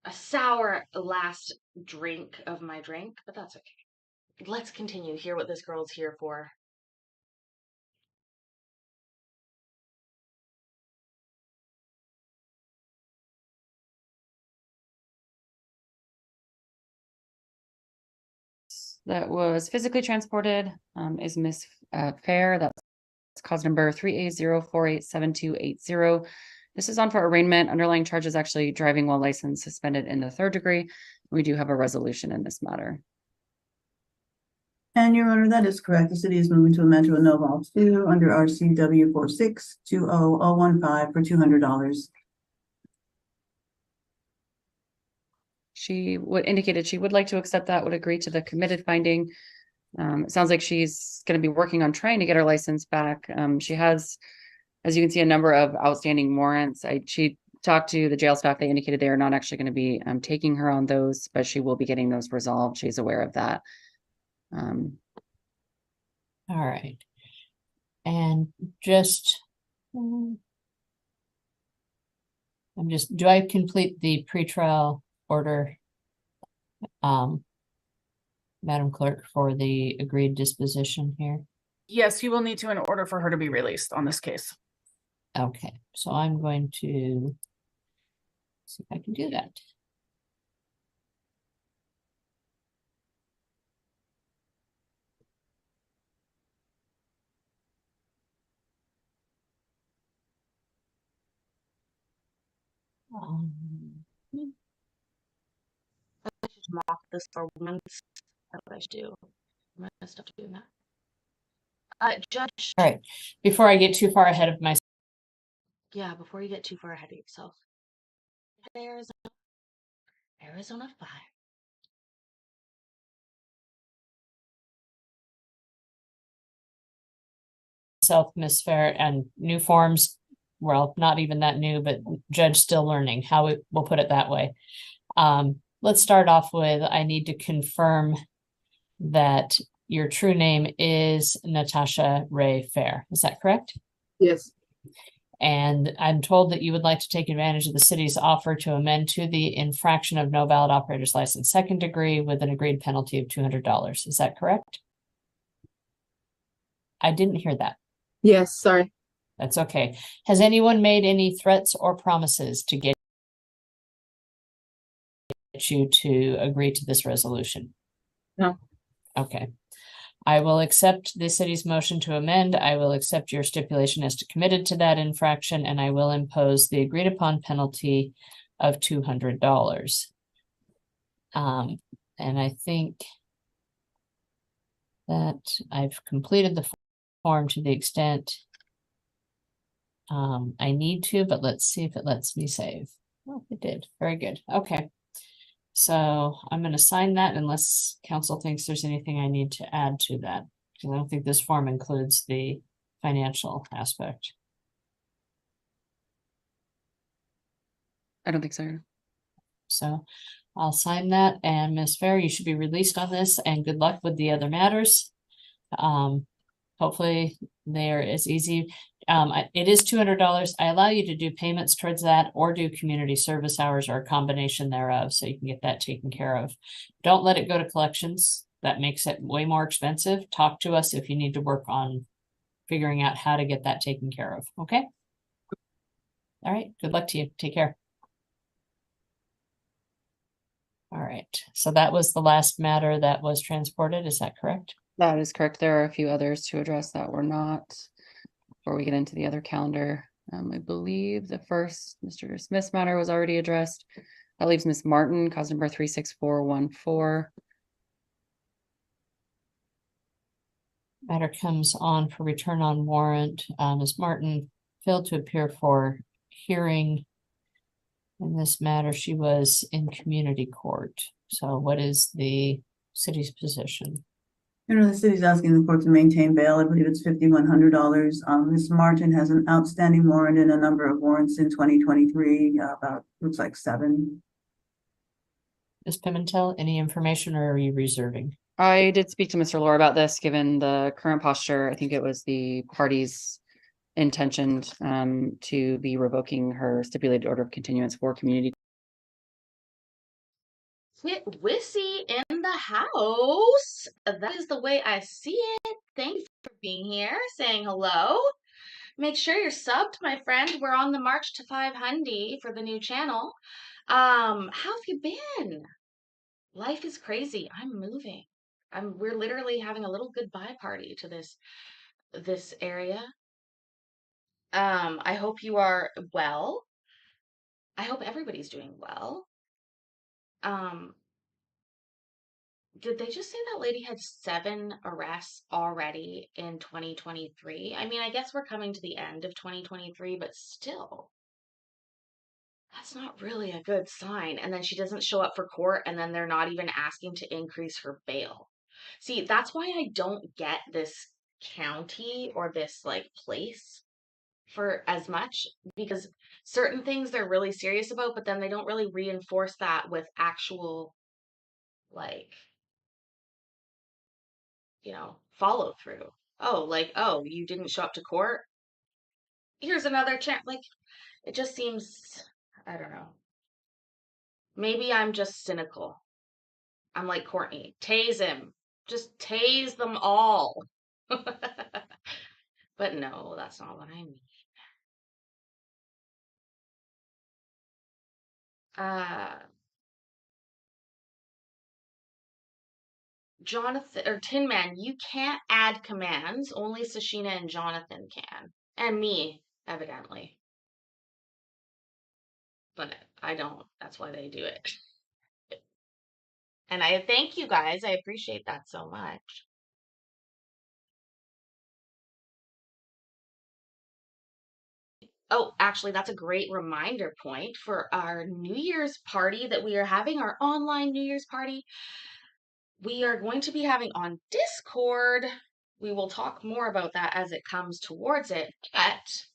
a sour last drink of my drink, but that's okay. Let's continue. Hear what this girl's here for. that was physically transported is Miss Fair. That's cause number 3A0487280. This is on for arraignment. Underlying charge is actually driving while licensed suspended in the 3rd degree. We do have a resolution in this matter. And Your Honor, that is correct. The city is moving to amend to a no vol 2 under RCW 46-20015 for $200. She indicated she would like to accept that, would agree to the committed finding. It sounds like she's going to be working on trying to get her license back. She has, as you can see, a number of outstanding warrants. She talked to the jail staff. They indicated they are not actually going to be taking her on those, but she will be getting those resolved. She's aware of that. All right. And just, do I complete the pretrial order, Madam Clerk, for the agreed disposition here? Yes, you will need to in order for her to be released on this case. Okay, so I'm going to see if I can do that. I should mock this for once. That's what I should do. I'm gonna stop doing that. Judge. All right, before I get too far ahead of myself. Yeah, before you get too far ahead of yourself. Arizona 5. Miss Fair, and new forms, well, not even that new, but judge still learning, how we'll put it that way. let's start off with, I need to confirm that your true name is Natasha Ray Fair. Is that correct? Yes. And I'm told that you would like to take advantage of the city's offer to amend to the infraction of no valid operator's license second degree with an agreed penalty of $200. Is that correct? I didn't hear that. Yes, sorry. That's okay. Has anyone made any threats or promises to get you to agree to this resolution? No. Okay. I will accept the city's motion to amend. I will accept your stipulation as to committed to that infraction, and I will impose the agreed upon penalty of $200. And I think that I've completed the form to the extent I need to, but let's see if it lets me save. Oh, it did. Very good. Okay. So I'm going to sign that unless council thinks there's anything I need to add to that. Because I don't think this form includes the financial aspect. I don't think so. So I'll sign that, and Ms. Fair, you should be released on this, and good luck with the other matters. Hopefully they are as easy. It is $200. I allow you to do payments towards that or do community service hours or a combination thereof, so you can get that taken care of. Don't let it go to collections. That makes it way more expensive. Talk to us if you need to work on figuring out how to get that taken care of. Okay? All right. Good luck to you. Take care. All right. So that was the last matter that was transported. Is that correct? That is correct. There are a few others to address that were not. Before we get into the other calendar, I believe the first Mr. Smith's matter was already addressed. That leaves Miss Martin, cause number 36414. Matter comes on for return on warrant. Ms. Martin failed to appear for hearing. In this matter, she was in community court. So what is the city's position? The city's asking the court to maintain bail. I believe it's $5,100. Ms. Martin has an outstanding warrant and a number of warrants in 2023, about, looks like 7. Ms. Pimentel, any information, or are you reserving? I did speak to Mr. Lore about this, given the current posture. I think it was the party's intention to be revoking her stipulated order of continuance for community. Hit Wissy in the house. That is the way I see it. Thank you for being here, saying hello. Make sure you're subbed, my friend. We're on the march to 500 for the new channel. How have you been? Life is crazy. I'm moving. We're literally having a little goodbye party to this area. I hope you are well. I hope everybody's doing well. Did they just say that lady had 7 arrests already in 2023? I mean, I guess we're coming to the end of 2023, but still, that's not really a good sign. And then she doesn't show up for court, and then they're not even asking to increase her bail. See, that's why I don't get this county or this like place for as much, because certain things they're really serious about, but then they don't really reinforce that with actual like follow through. Oh, like, oh, you didn't show up to court? Here's another chance. Like, it just seems, I don't know. Maybe I'm just cynical. I'm like Courtney. Tase him. Just tase them all. But no, that's not what I mean. Jonathan or Tin Man, you can't add commands. Only Sashina and Jonathan can. And me, evidently. But I don't. That's why they do it. And I thank you guys. I appreciate that so much. Oh, actually, that's a great reminder point for our New Year's party that we are having, our online New Year's party. We are going to be having on Discord. We will talk more about that as it comes towards it. But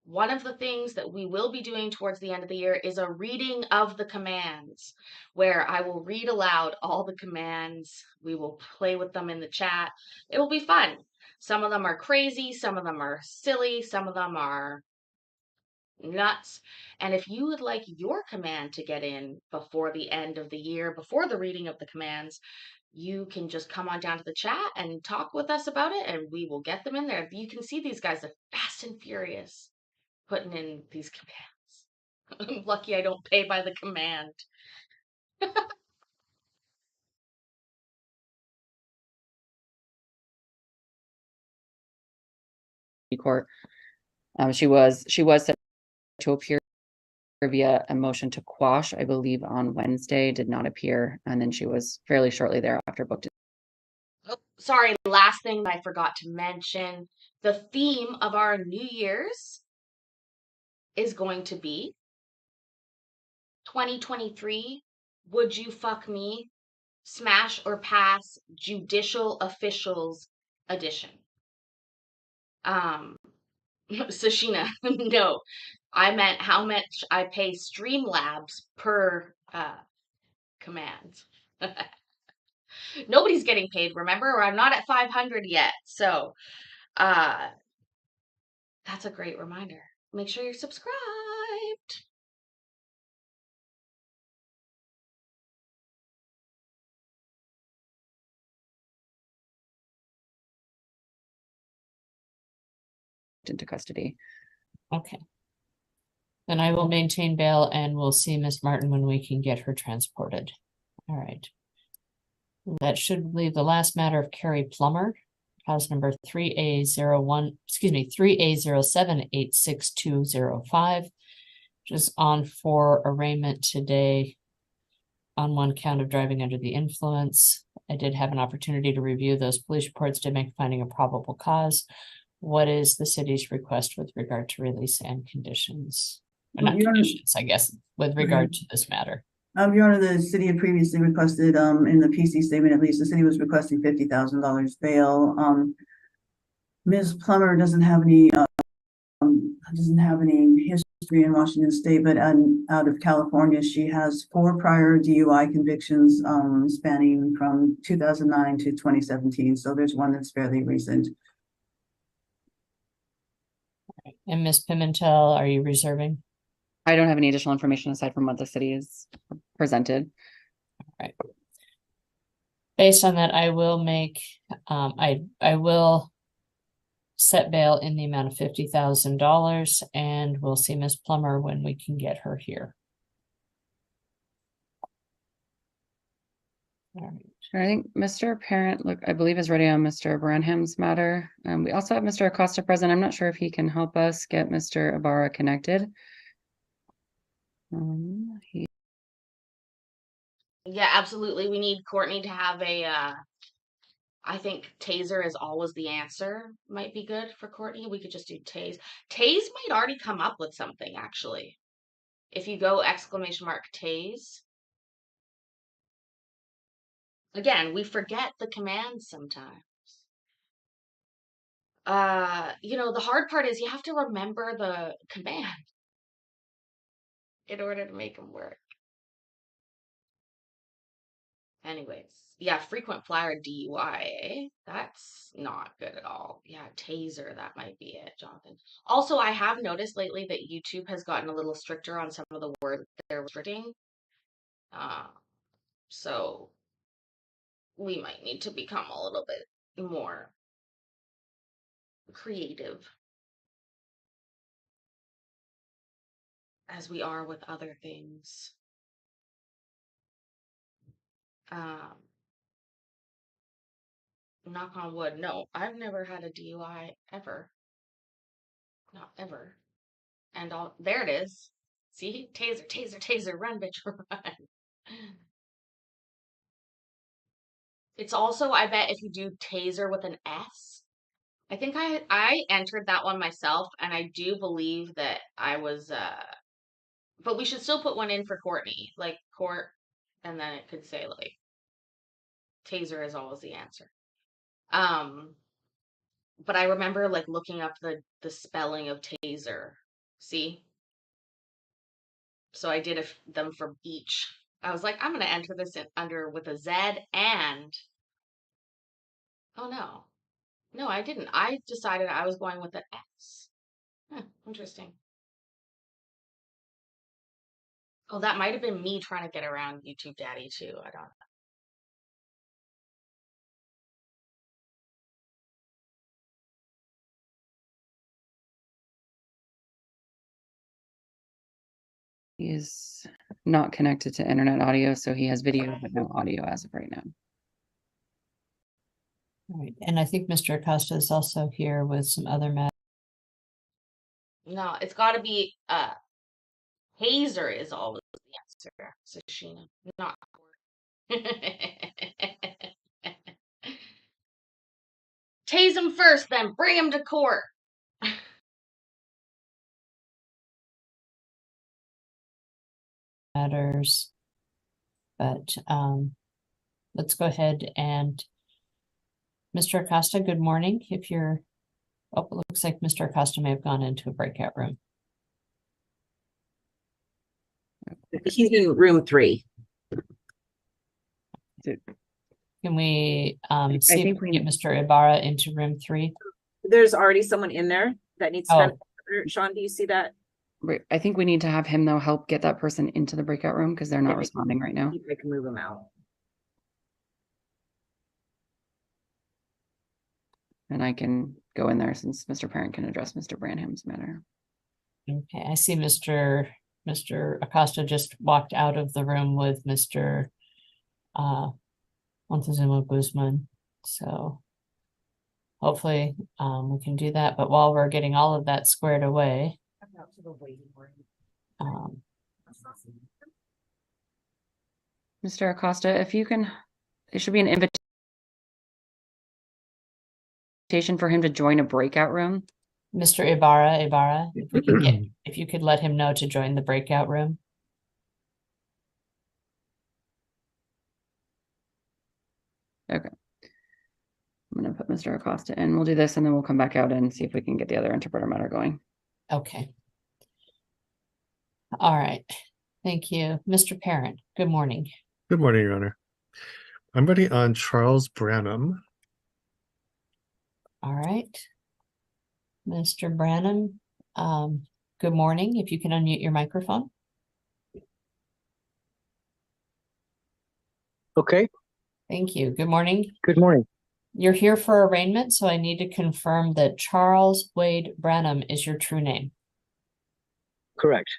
one of the things that we will be doing towards the end of the year is a reading of the commands, where I will read aloud all the commands. We will play with them in the chat. It will be fun. Some of them are crazy, some of them are silly, some of them are nuts. And if you would like your command to get in before the end of the year, before the reading of the commands, you can just come on down to the chat and talk with us about it, and we will get them in there. You can see these guys are fast and furious putting in these commands. I'm lucky I don't pay by the command. Court. She was set to appear via a motion to quash, I believe, on Wednesday, did not appear, and then she was fairly shortly thereafter booked. Oh, sorry, last thing I forgot to mention. The theme of our New Year's is going to be 2023, Would You Fuck Me? Smash or Pass Judicial Officials Edition. Sashina, no, I meant how much I pay Streamlabs per command. Nobody's getting paid, remember? Or I'm not at 500 yet. So, that's a great reminder. Make sure you're subscribed. Into custody. Okay. Then I will maintain bail and we'll see Miss Martin when we can get her transported. All right. That should leave the last matter of Carrie Plummer, house number 3A07862005, just on for arraignment today on one count of driving under the influence. I did have an opportunity to review those police reports to make finding a probable cause. What is the city's request with regard to release and conditions? Or not conditions, I guess, with regard to this matter. Your Honor, the city had previously requested, in the PC statement, at least, the city was requesting $50,000 bail. Ms. Plummer doesn't have any history in Washington State, but out of California, she has 4 prior DUI convictions, spanning from 2009 to 2017. So there's one that's fairly recent. And Ms. Pimentel, are you reserving? I don't have any additional information aside from what the city has presented. All right. Based on that, I will make, I will set bail in the amount of $50,000, and we'll see Ms. Plummer when we can get her here. All right. I think Mr. Parent, look, I believe is ready on Mr. Branham's matter. We also have Mr. Acosta present. I'm not sure if he can help us get Mr. Ibarra connected. Yeah, absolutely. We need Courtney to have a, I think taser is always the answer. Might be good for Courtney. We could just do tase. Tase might already come up with something, actually. If you go ! Tase. Again, we forget the commands sometimes. The hard part is you have to remember the command in order to make them work. Anyways, yeah, frequent flyer DUI, eh? That's not good at all. Yeah, taser, that might be it, Jonathan. Also, I have noticed lately that YouTube has gotten a little stricter on some of the words they're restricting. So we might need to become a little bit more creative as we are with other things. Knock on wood. No, I've never had a DUI ever. Not ever. And there it is. See? Taser, taser, taser, run, bitch, run. It's also, I bet, if you do taser with an S. I think I entered that one myself, and I do believe that I was, but we should still put one in for Courtney, like court, and then it could say, like, taser is always the answer. But I remember, like, looking up the spelling of taser See? So I did them for beach. I was like, I'm going to enter this in under with a Z and. Oh, no. No, I didn't. I decided I was going with an S. Interesting. Oh, that might have been me trying to get around YouTube Daddy too. I don't know. He is not connected to internet audio, so he has video but no audio as of right now. All right, and I think Mr. Acosta is also here with some other matters. No, it's got to be Hazer is always the answer, Sashina, not Tase him first, then bring him to court. Matters, but let's go ahead and Mr. Acosta, good morning. If you're, oh, it looks like Mr. Acosta may have gone into a breakout room. He's in room 3. Can we see think if we can get Mr. Ibarra into room 3? There's already someone in there that needs to Oh. Sean, do you see that? Right. I think we need to have him though help get that person into the breakout room because they're not responding right now. I can move him out. And I can go in there since Mr. Parent can address Mr. Branham's matter. Okay, I see Mr. Acosta just walked out of the room with Mr. Montezuma Guzman. So hopefully we can do that. But while we're getting all of that squared away, Mr. Acosta, if you can, it should be an invitation for him to join a breakout room. Mr. Ibarra, if we could get, if you could let him know to join the breakout room. Okay. I'm going to put Mr. Acosta in. We'll do this and then we'll come back out and see if we can get the other interpreter matter going. Okay. All right. Thank you. Mr. Parent, good morning. Good morning, Your Honor. I'm ready on Charles Branham. All right. Mr. Branham, good morning. If you can unmute your microphone. Okay. Thank you. Good morning. Good morning. You're here for arraignment, so I need to confirm that Charles Wade Branham is your true name. Correct.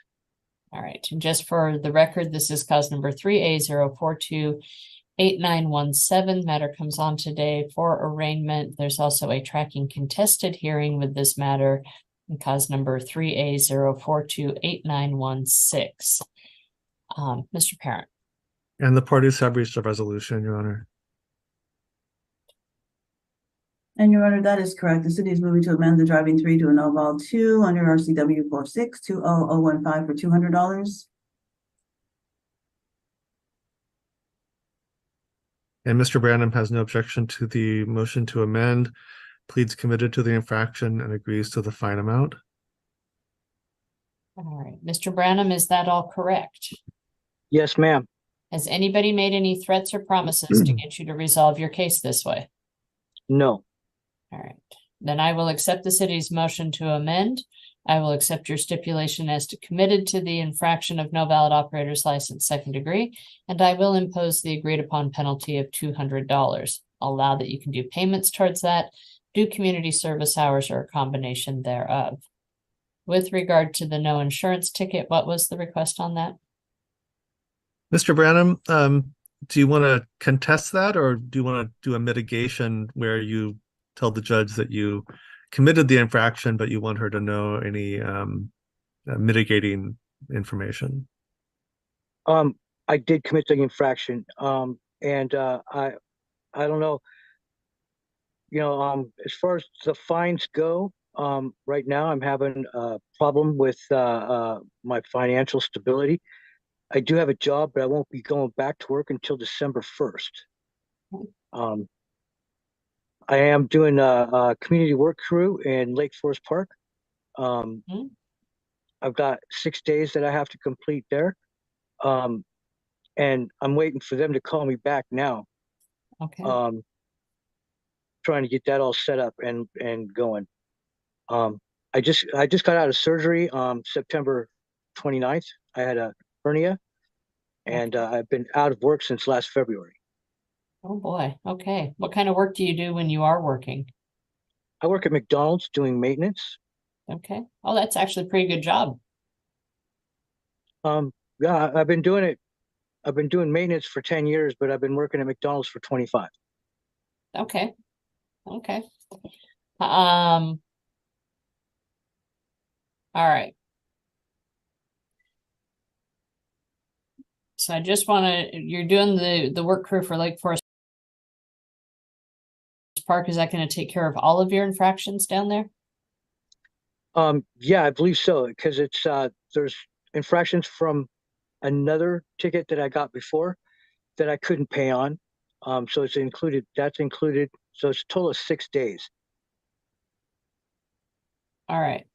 All right. And just for the record, this is cause number 3A0428917. Matter comes on today for arraignment. There's also a tracking contested hearing with this matter, and cause number 3A0428916. Mr. Parent. And the parties have reached a resolution, Your Honor. And Your Honor, that is correct. The city is moving to amend the driving 3 to a no vol 2 under RCW 4620015 for $200. And Mr. Branham has no objection to the motion to amend, pleads committed to the infraction, and agrees to the fine amount. All right. Mr. Branham, is that all correct? Yes, ma'am. Has anybody made any threats or promises to get you to resolve your case this way? No. All right. Then I will accept the city's motion to amend. I will accept your stipulation as to committed to the infraction of no valid operator's license 2nd degree, and I will impose the agreed upon penalty of $200. I'll allow that you can do payments towards that, do community service hours, or a combination thereof. With regard to the no insurance ticket, what was the request on that? Mr. Branham, do you want to contest that, or do you want to do a mitigation where you tell the judge that you committed the infraction, but you want her to know any mitigating information? I did commit the infraction. And I don't know, as far as the fines go, right now I'm having a problem with my financial stability. I do have a job, but I won't be going back to work until December 1st. I am doing a community work crew in Lake Forest Park. I've got 6 days that I have to complete there. And I'm waiting for them to call me back now. Okay, Trying to get that all set up and going. I just got out of surgery September 29th. I had a hernia, and I've been out of work since last February. oh boy, okay. What kind of work do you do when you are working? I work at McDonald's doing maintenance. Okay, oh, that's actually a pretty good job. Yeah, I've been doing it. I've been doing maintenance for 10 years, but I've been working at McDonald's for 25. Okay, okay. All right. So I just want to, you're doing the work crew for Lake Forest Park. Is that going to take care of all of your infractions down there? Yeah, I believe so, because it's there's infractions from another ticket that I got before that I couldn't pay on. So it's included, that's included. So it's a total of 6 days. All right.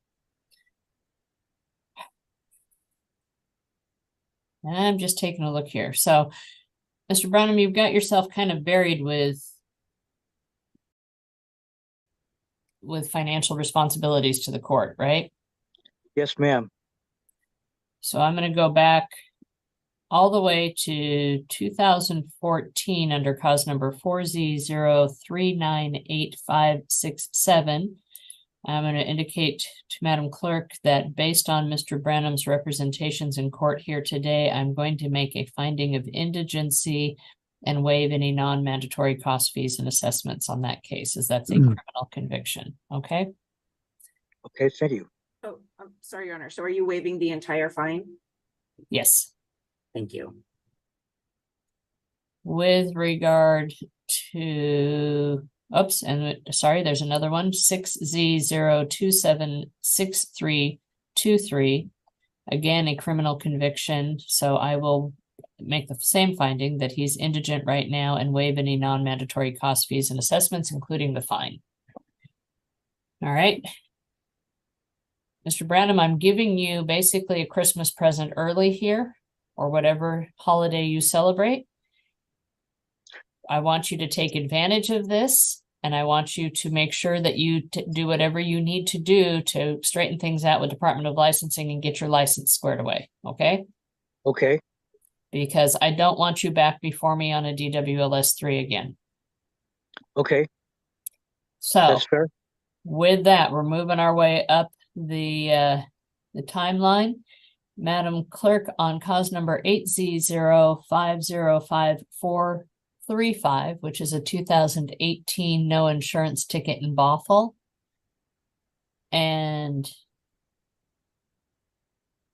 I'm just taking a look here. So, Mr. Branham, you've got yourself kind of buried with financial responsibilities to the court, right? Yes, ma'am. So I'm going to go back all the way to 2014 under cause number 4Z0398567. I'm going to indicate to Madam Clerk that based on Mr. Branham's representations in court here today, I'm going to make a finding of indigency and waive any non-mandatory cost, fees, and assessments on that case, as that's a criminal conviction. Okay? Okay, thank you. Oh, I'm sorry, Your Honor. So are you waiving the entire fine? Yes. Thank you. With regard to, oops, and sorry, there's another one, 6Z0276323. Again, a criminal conviction. So I will make the same finding that he's indigent right now and waive any non-mandatory cost, fees, and assessments, including the fine. All right. Mr. Branham, I'm giving you basically a Christmas present early here, or whatever holiday you celebrate. I want you to take advantage of this, and I want you to make sure that you do whatever you need to do to straighten things out with Department of Licensing and get your license squared away, okay? Okay. Because I don't want you back before me on a DWLS 3 again. Okay. So that's fair. With that, we're moving our way up the timeline. Madam Clerk, on cause number 8Z050545, which is a 2018 no insurance ticket in Bothell. And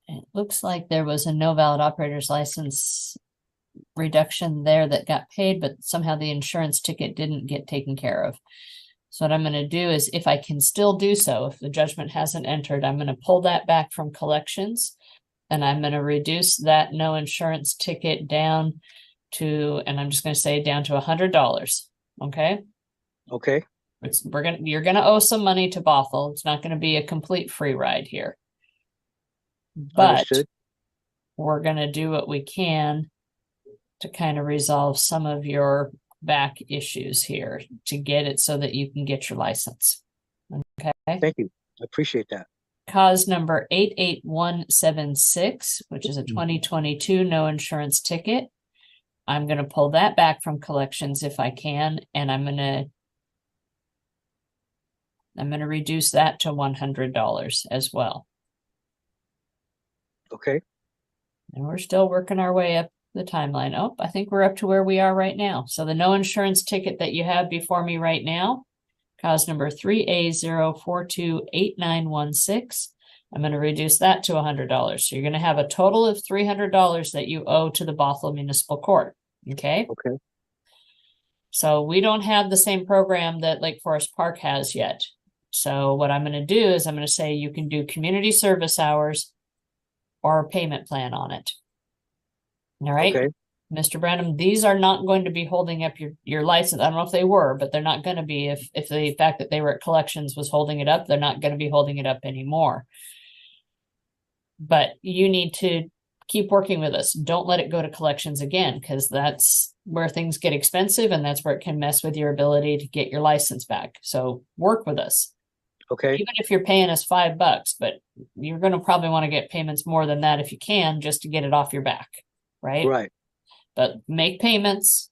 it looks like there was a no valid operator's license reduction there that got paid, but somehow the insurance ticket didn't get taken care of. So what I'm going to do is, if I can still do so, if the judgment hasn't entered, I'm going to pull that back from collections, and I'm going to reduce that no insurance ticket down to, and I'm just going to say down to $100. Okay. Okay. You're going to owe some money to Bothell. It's not going to be a complete free ride here, but understood. We're going to do what we can to kind of resolve some of your back issues here to get it so that you can get your license. Okay. Thank you. I appreciate that. Cause number 88176, which is a 2022 no insurance ticket. I'm going to pull that back from collections if I can, and I'm going to reduce that to $100 as well. Okay. And we're still working our way up the timeline. Oh, I think we're up to where we are right now. So the no insurance ticket that you have before me right now, cause number 3A0428916. I'm going to reduce that to $100. So you're going to have a total of $300 that you owe to the Bothell Municipal Court. Okay. Okay. So we don't have the same program that Lake Forest Park has yet. So what I'm going to do is I'm going to say you can do community service hours or a payment plan on it. All right. Okay. Mr. Branham, these are not going to be holding up your license. I don't know if they were, but they're not going to be. If the fact that they were at collections was holding it up, they're not going to be holding it up anymore. But you need to keep working with us. Don't let it go to collections again, because that's where things get expensive and that's where it can mess with your ability to get your license back. So work with us. Okay, Even if you're paying us $5, but you're going to probably want to get payments more than that if you can, just to get it off your back, right? right. But make payments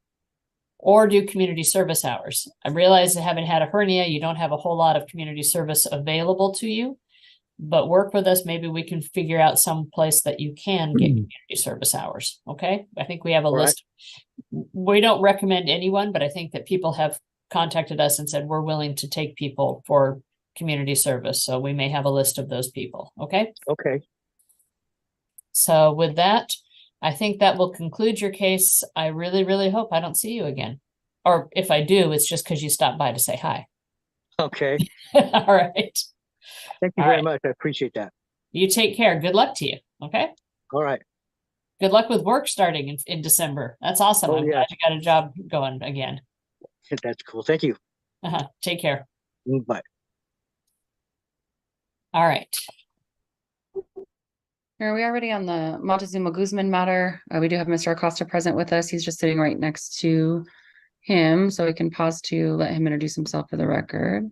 or do community service hours. I realize that having had a hernia, you don't have a whole lot of community service available to you, but work with us. Maybe we can figure out some place that you can get community service hours. Okay. I think we have a All right. list. We don't recommend anyone, but I think that people have contacted us and said, we're willing to take people for community service. So we may have a list of those people. Okay. Okay, So with that, I think that will conclude your case. I really, really hope I don't see you again. Or if I do, it's just because you stopped by to say hi. okay. All right. Thank you All very right. much. I appreciate that. You take care. Good luck to you. Okay. All right. Good luck with work starting in December. That's awesome. Oh, I'm yeah. glad you got a job going again. That's cool. Thank you. Take care. Bye. All right. Are we already on the Montezuma Guzman matter? We do have Mr. Acosta present with us. He's just sitting right next to him, so we can pause to let him introduce himself for the record.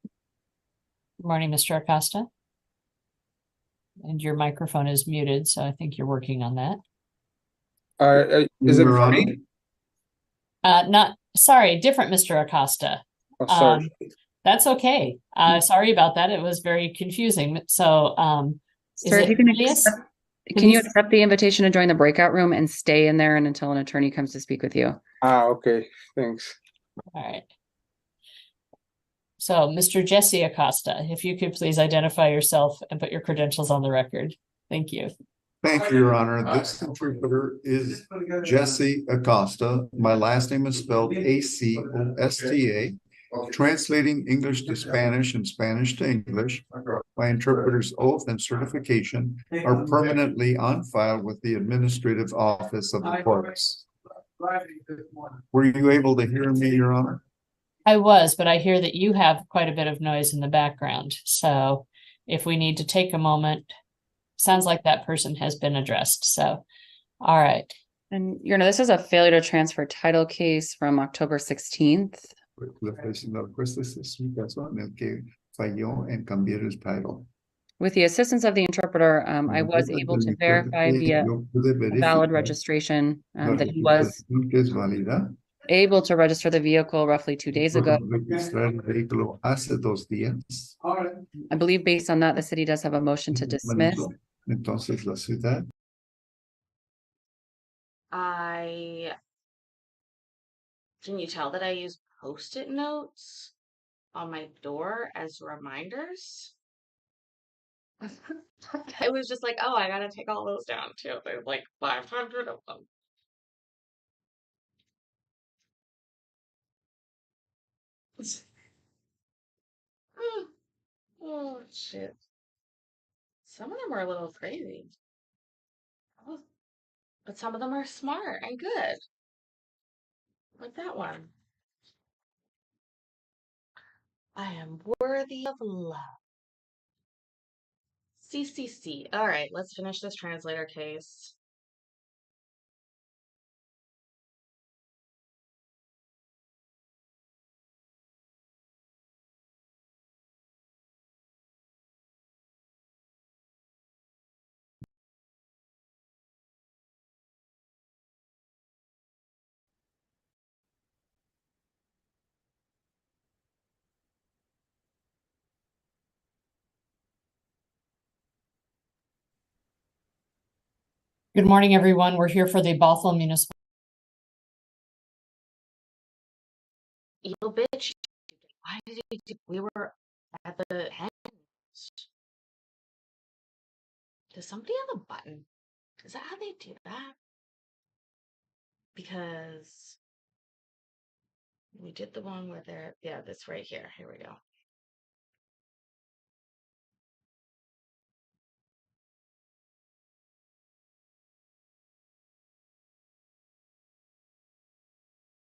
Good morning, Mr. Acosta. And your microphone is muted, so I think you're working on that. Is it for me? Not sorry, different Mr. Acosta. Oh, sorry. That's okay. Sorry about that. It was very confusing. So, Sir, if you can you accept the invitation to join the breakout room and stay in there and until an attorney comes to speak with you? Okay. Thanks. All right. So, Mr. Jesse Acosta, if you could please identify yourself and put your credentials on the record. Thank you. Thank you, Your Honor. This interpreter is Jesse Acosta. My last name is spelled Acosta. Translating English to Spanish and Spanish to English. My interpreter's oath and certification are permanently on file with the Administrative Office of the courts. Were you able to hear me, Your Honor? I was, but I hear that you have quite a bit of noise in the background. So if we need to take a moment, sounds like that person has been addressed. So, all right. And, Your Honor, this is a failure to transfer title case from October 16th. La persona requesta es un caso en el que falló en cambiar el title. With the assistance of the interpreter, I was able to verify via a valid registration that he was able to register the vehicle roughly 2 days ago. I believe based on that, the city does have a motion to dismiss. Entonces la ciudad. Can you tell that I use Post-it notes on my door as reminders? It was just like, oh, I gotta take all those down too. There's like 500 of them. Oh, shit. Some of them are a little crazy. But some of them are smart and good. Like that one. I am worthy of love. CCC. All right, let's finish this translator case. Good morning, everyone. We're here for the Bothell Municipal. Evil bitch. Why did we were at the end? Does somebody have a button? Is that how they do that? Because we did the one where they're, yeah, this right here. Here we go.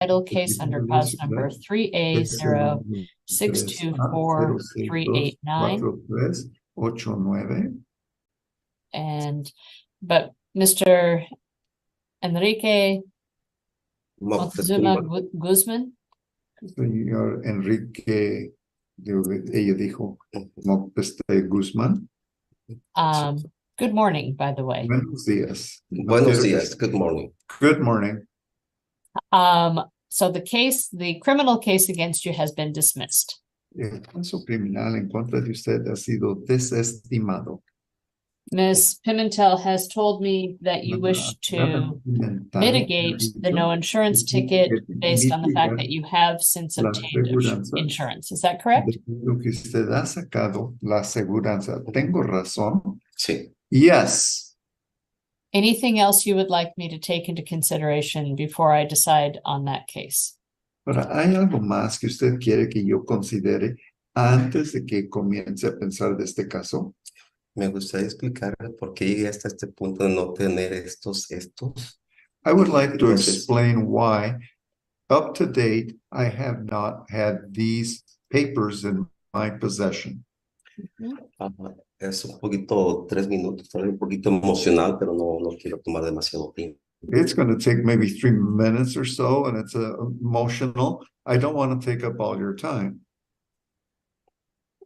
Title case under cause number 3A0624389. But Mr. Enrique Moctezuma Guzman, Señor Enrique, ella dijo, Guzmán. Good morning, by the way. Buenos días. Buenos días. Good morning. Good morning. So the criminal case against you has been dismissed. El caso criminal en contra de usted ha sido desestimado. Ms. Pimentel has told me that you wish to mitigate the no insurance ticket based on the fact that you have since obtained insurance. Is that correct? Lo que usted ha sacado la aseguranza. ¿Tengo razón? Sí. Yes. Anything else you would like me to take into consideration before I decide on that case? Ahora, ¿hay algo más que usted quiere que yo considere antes de que comience a pensar de este caso? Me gustaría explicarle por qué llegué hasta este punto de no tener estos. I would like to explain why, up to date, I have not had these papers in my possession. Es un poquito, 3 minutos, un poquito emocional, pero no quiero tomar demasiado tiempo. It's going to take maybe 3 minutes or so, and it's emotional. I don't want to take up all your time.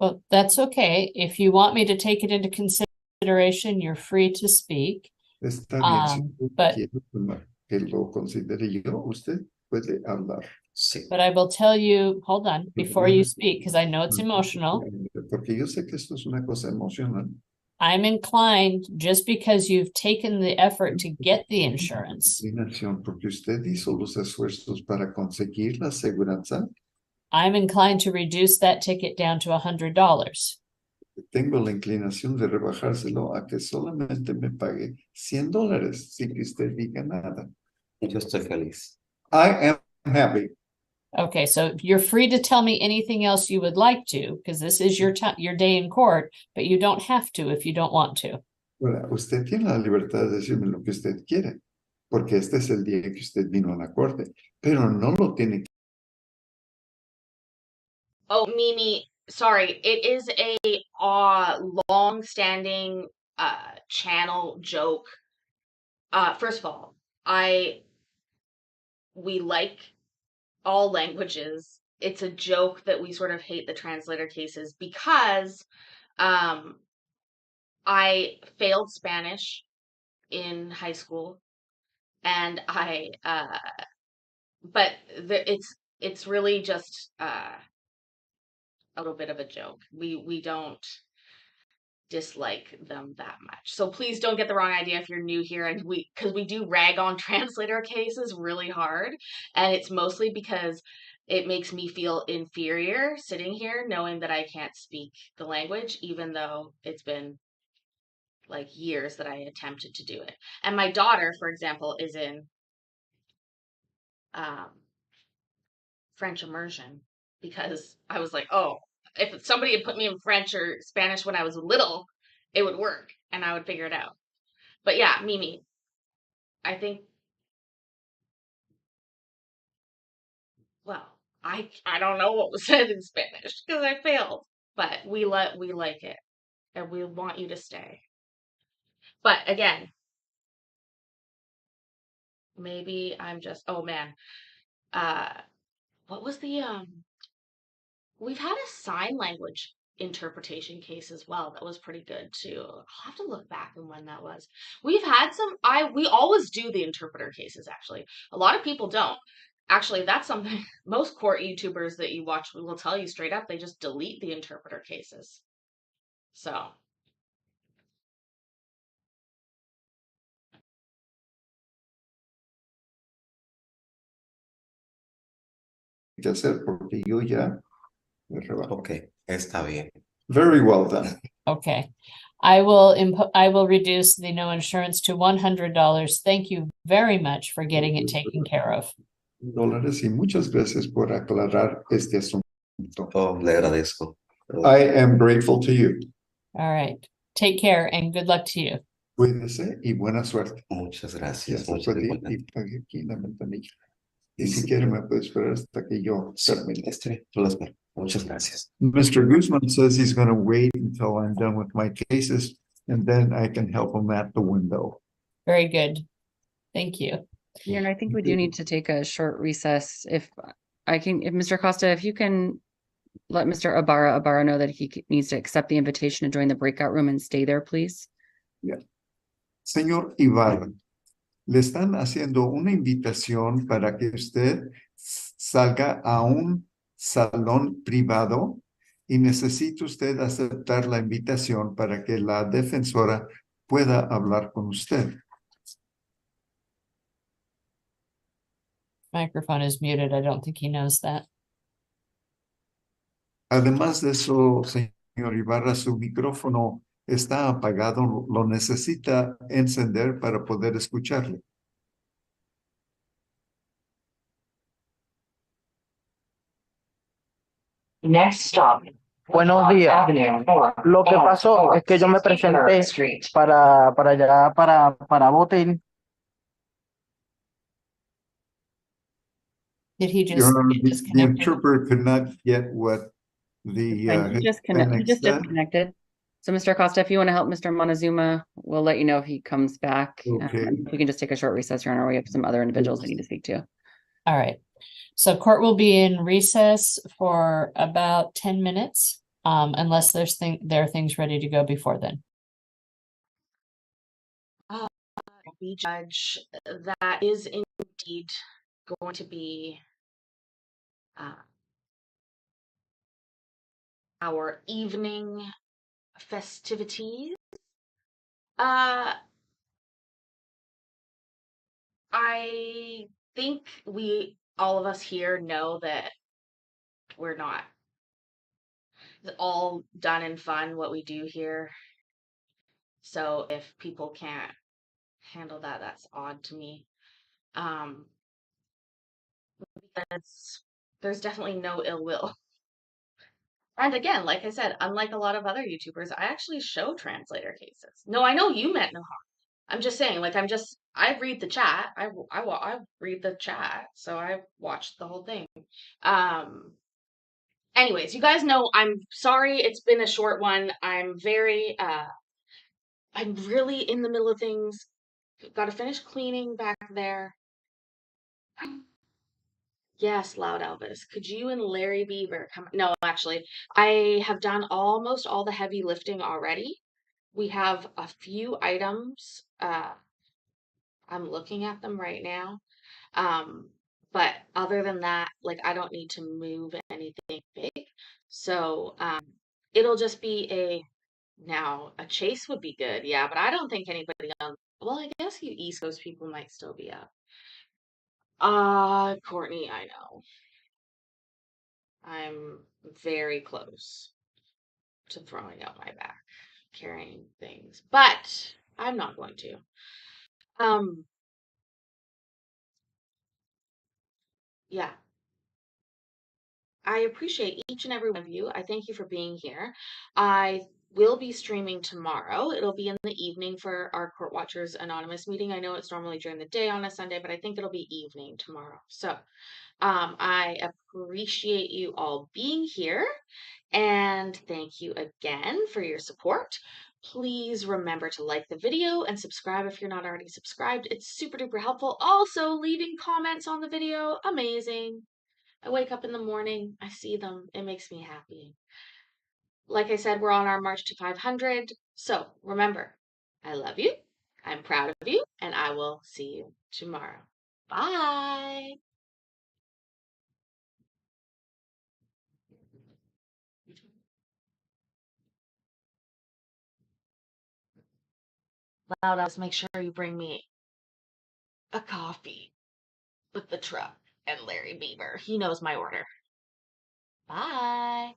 Well, that's okay. If you want me to take it into consideration, you're free to speak. Está bien, si But quiere que lo considere yo, usted puede hablar. Sí. But I will tell you, hold on, before you speak, because I know it's emotional. Porque yo sé que esto es una cosa emocional. I'm inclined, just because you've taken the effort to get the insurance, Porque usted hizo los esfuerzos para conseguir la aseguranza. I'm inclined to reduce that ticket down to $100. Tengo la inclinación de rebajárselo a que solamente me pague $100 sin que usted diga nada. Yo estoy feliz. I am happy. Okay, so you're free to tell me anything else you would like to, because this is your day in court, but you don't have to if you don't want to. Bueno, usted tiene la libertad de decirme lo que usted quiere, porque este es el día que usted vino a la corte, pero no lo tiene que. Oh, Mimi, sorry. It is a long-standing channel joke. First of all, we like all languages. It's a joke that we sort of hate the translator cases because I failed Spanish in high school, and but it's really just a little bit of a joke. We don't dislike them that much. So please don't get the wrong idea if you're new here, and because we do rag on translator cases really hard, and it's mostly because it makes me feel inferior sitting here knowing that I can't speak the language, even though it's been like years that I attempted to do it. And my daughter, for example, is in French immersion because I was like, oh, if somebody had put me in French or Spanish when I was little, it would work and I would figure it out. But yeah, Mimi, I think, well, I don't know what was said in Spanish because I failed, but we like it and we want you to stay. But again, maybe I'm just, oh man, what was the we've had a sign language interpretation case as well that was pretty good too. I'll have to look back on when that was. We've had we always do the interpreter cases actually. A lot of people don't. Actually, that's something most court YouTubers that you watch will tell you straight up, they just delete the interpreter cases. So Que hacer porque yo ya me rebajo. Ok, está bien. Very well done. Okay. I will reduce the no insurance to $100. Thank you very much for getting it taken care of. $100 y muchas gracias por aclarar este asunto. Oh, le agradezco. I am grateful to you. All right. Take care and good luck to you. Cuídese y buena suerte. Muchas gracias. Ya se puede ir y pague aquí en la ventanilla. Y si quiere me puede esperar hasta que yo termine. Muchas gracias. Mr. Guzman says he's going to wait until I'm done with my cases and then I can help them at the window. Very good. Thank you. Yeah, and I think we do need to take a short recess. If Mr. Costa, if you can let Mr. Ibarra know that he needs to accept the invitation to join the breakout room and stay there, please. Yeah. Señor Ibarra, le están haciendo una invitación para que usted salga a un salón privado y necesita usted aceptar la invitación para que la defensora pueda hablar con usted. Microphone is muted. I don't think he knows that. Además de eso, señor Ibarra, su micrófono está apagado, lo necesita encender para poder escucharle. Next stop. Buenos días. Lo que pasó es que yo me presenté para allá, para voting. Did he Your just Honor, get the disconnected? interpreter could not get what the He just Hispanic said. disconnected. So Mr. Costa, if you want to help Mr. Montezuma, we'll let you know if he comes back. Okay. We can just take a short recess, Your Honor. We have some other individuals we need to speak to. All right. So court will be in recess for about 10 minutes, unless there are things ready to go before then. The judge, that is indeed going to be our evening festivities. I think all of us here know that we're not all done in fun what we do here. So if people can't handle that, that's odd to me. Because there's definitely no ill will. And again, like I said, unlike a lot of other YouTubers, I actually show translator cases. No, I know you meant no harm. I'm just saying, like, I read the chat. I read the chat, so I watched the whole thing. Anyways, you guys know I'm sorry it's been a short one. I'm really in the middle of things. Got to finish cleaning back there. Yes, Loud Elvis. Could you and Larry Beaver come? No, actually, I have done almost all the heavy lifting already. We have a few items. I'm looking at them right now. But other than that, like, I don't need to move anything big. So, it'll just be now a chase would be good. Yeah, but I don't think anybody well, I guess you East Coast people might still be up. Courtney, I know. I'm very close to throwing out my back, carrying things, but I'm not going to. Yeah. I appreciate each and every one of you. I thank you for being here. I will be streaming tomorrow. It'll be in the evening for our Court Watchers Anonymous meeting. I know it's normally during the day on a Sunday, but I think it'll be evening tomorrow. So I appreciate you all being here, and thank you again for your support. Please remember to like the video and subscribe if you're not already subscribed. It's super duper helpful. Also, leaving comments on the video, amazing. I wake up in the morning, I see them, it makes me happy. Like I said, we're on our march to 500. So remember, I love you, I'm proud of you, and I will see you tomorrow. Bye. Loud Elvis, make sure you bring me a coffee with the truck and Larry Beaver. He knows my order. Bye.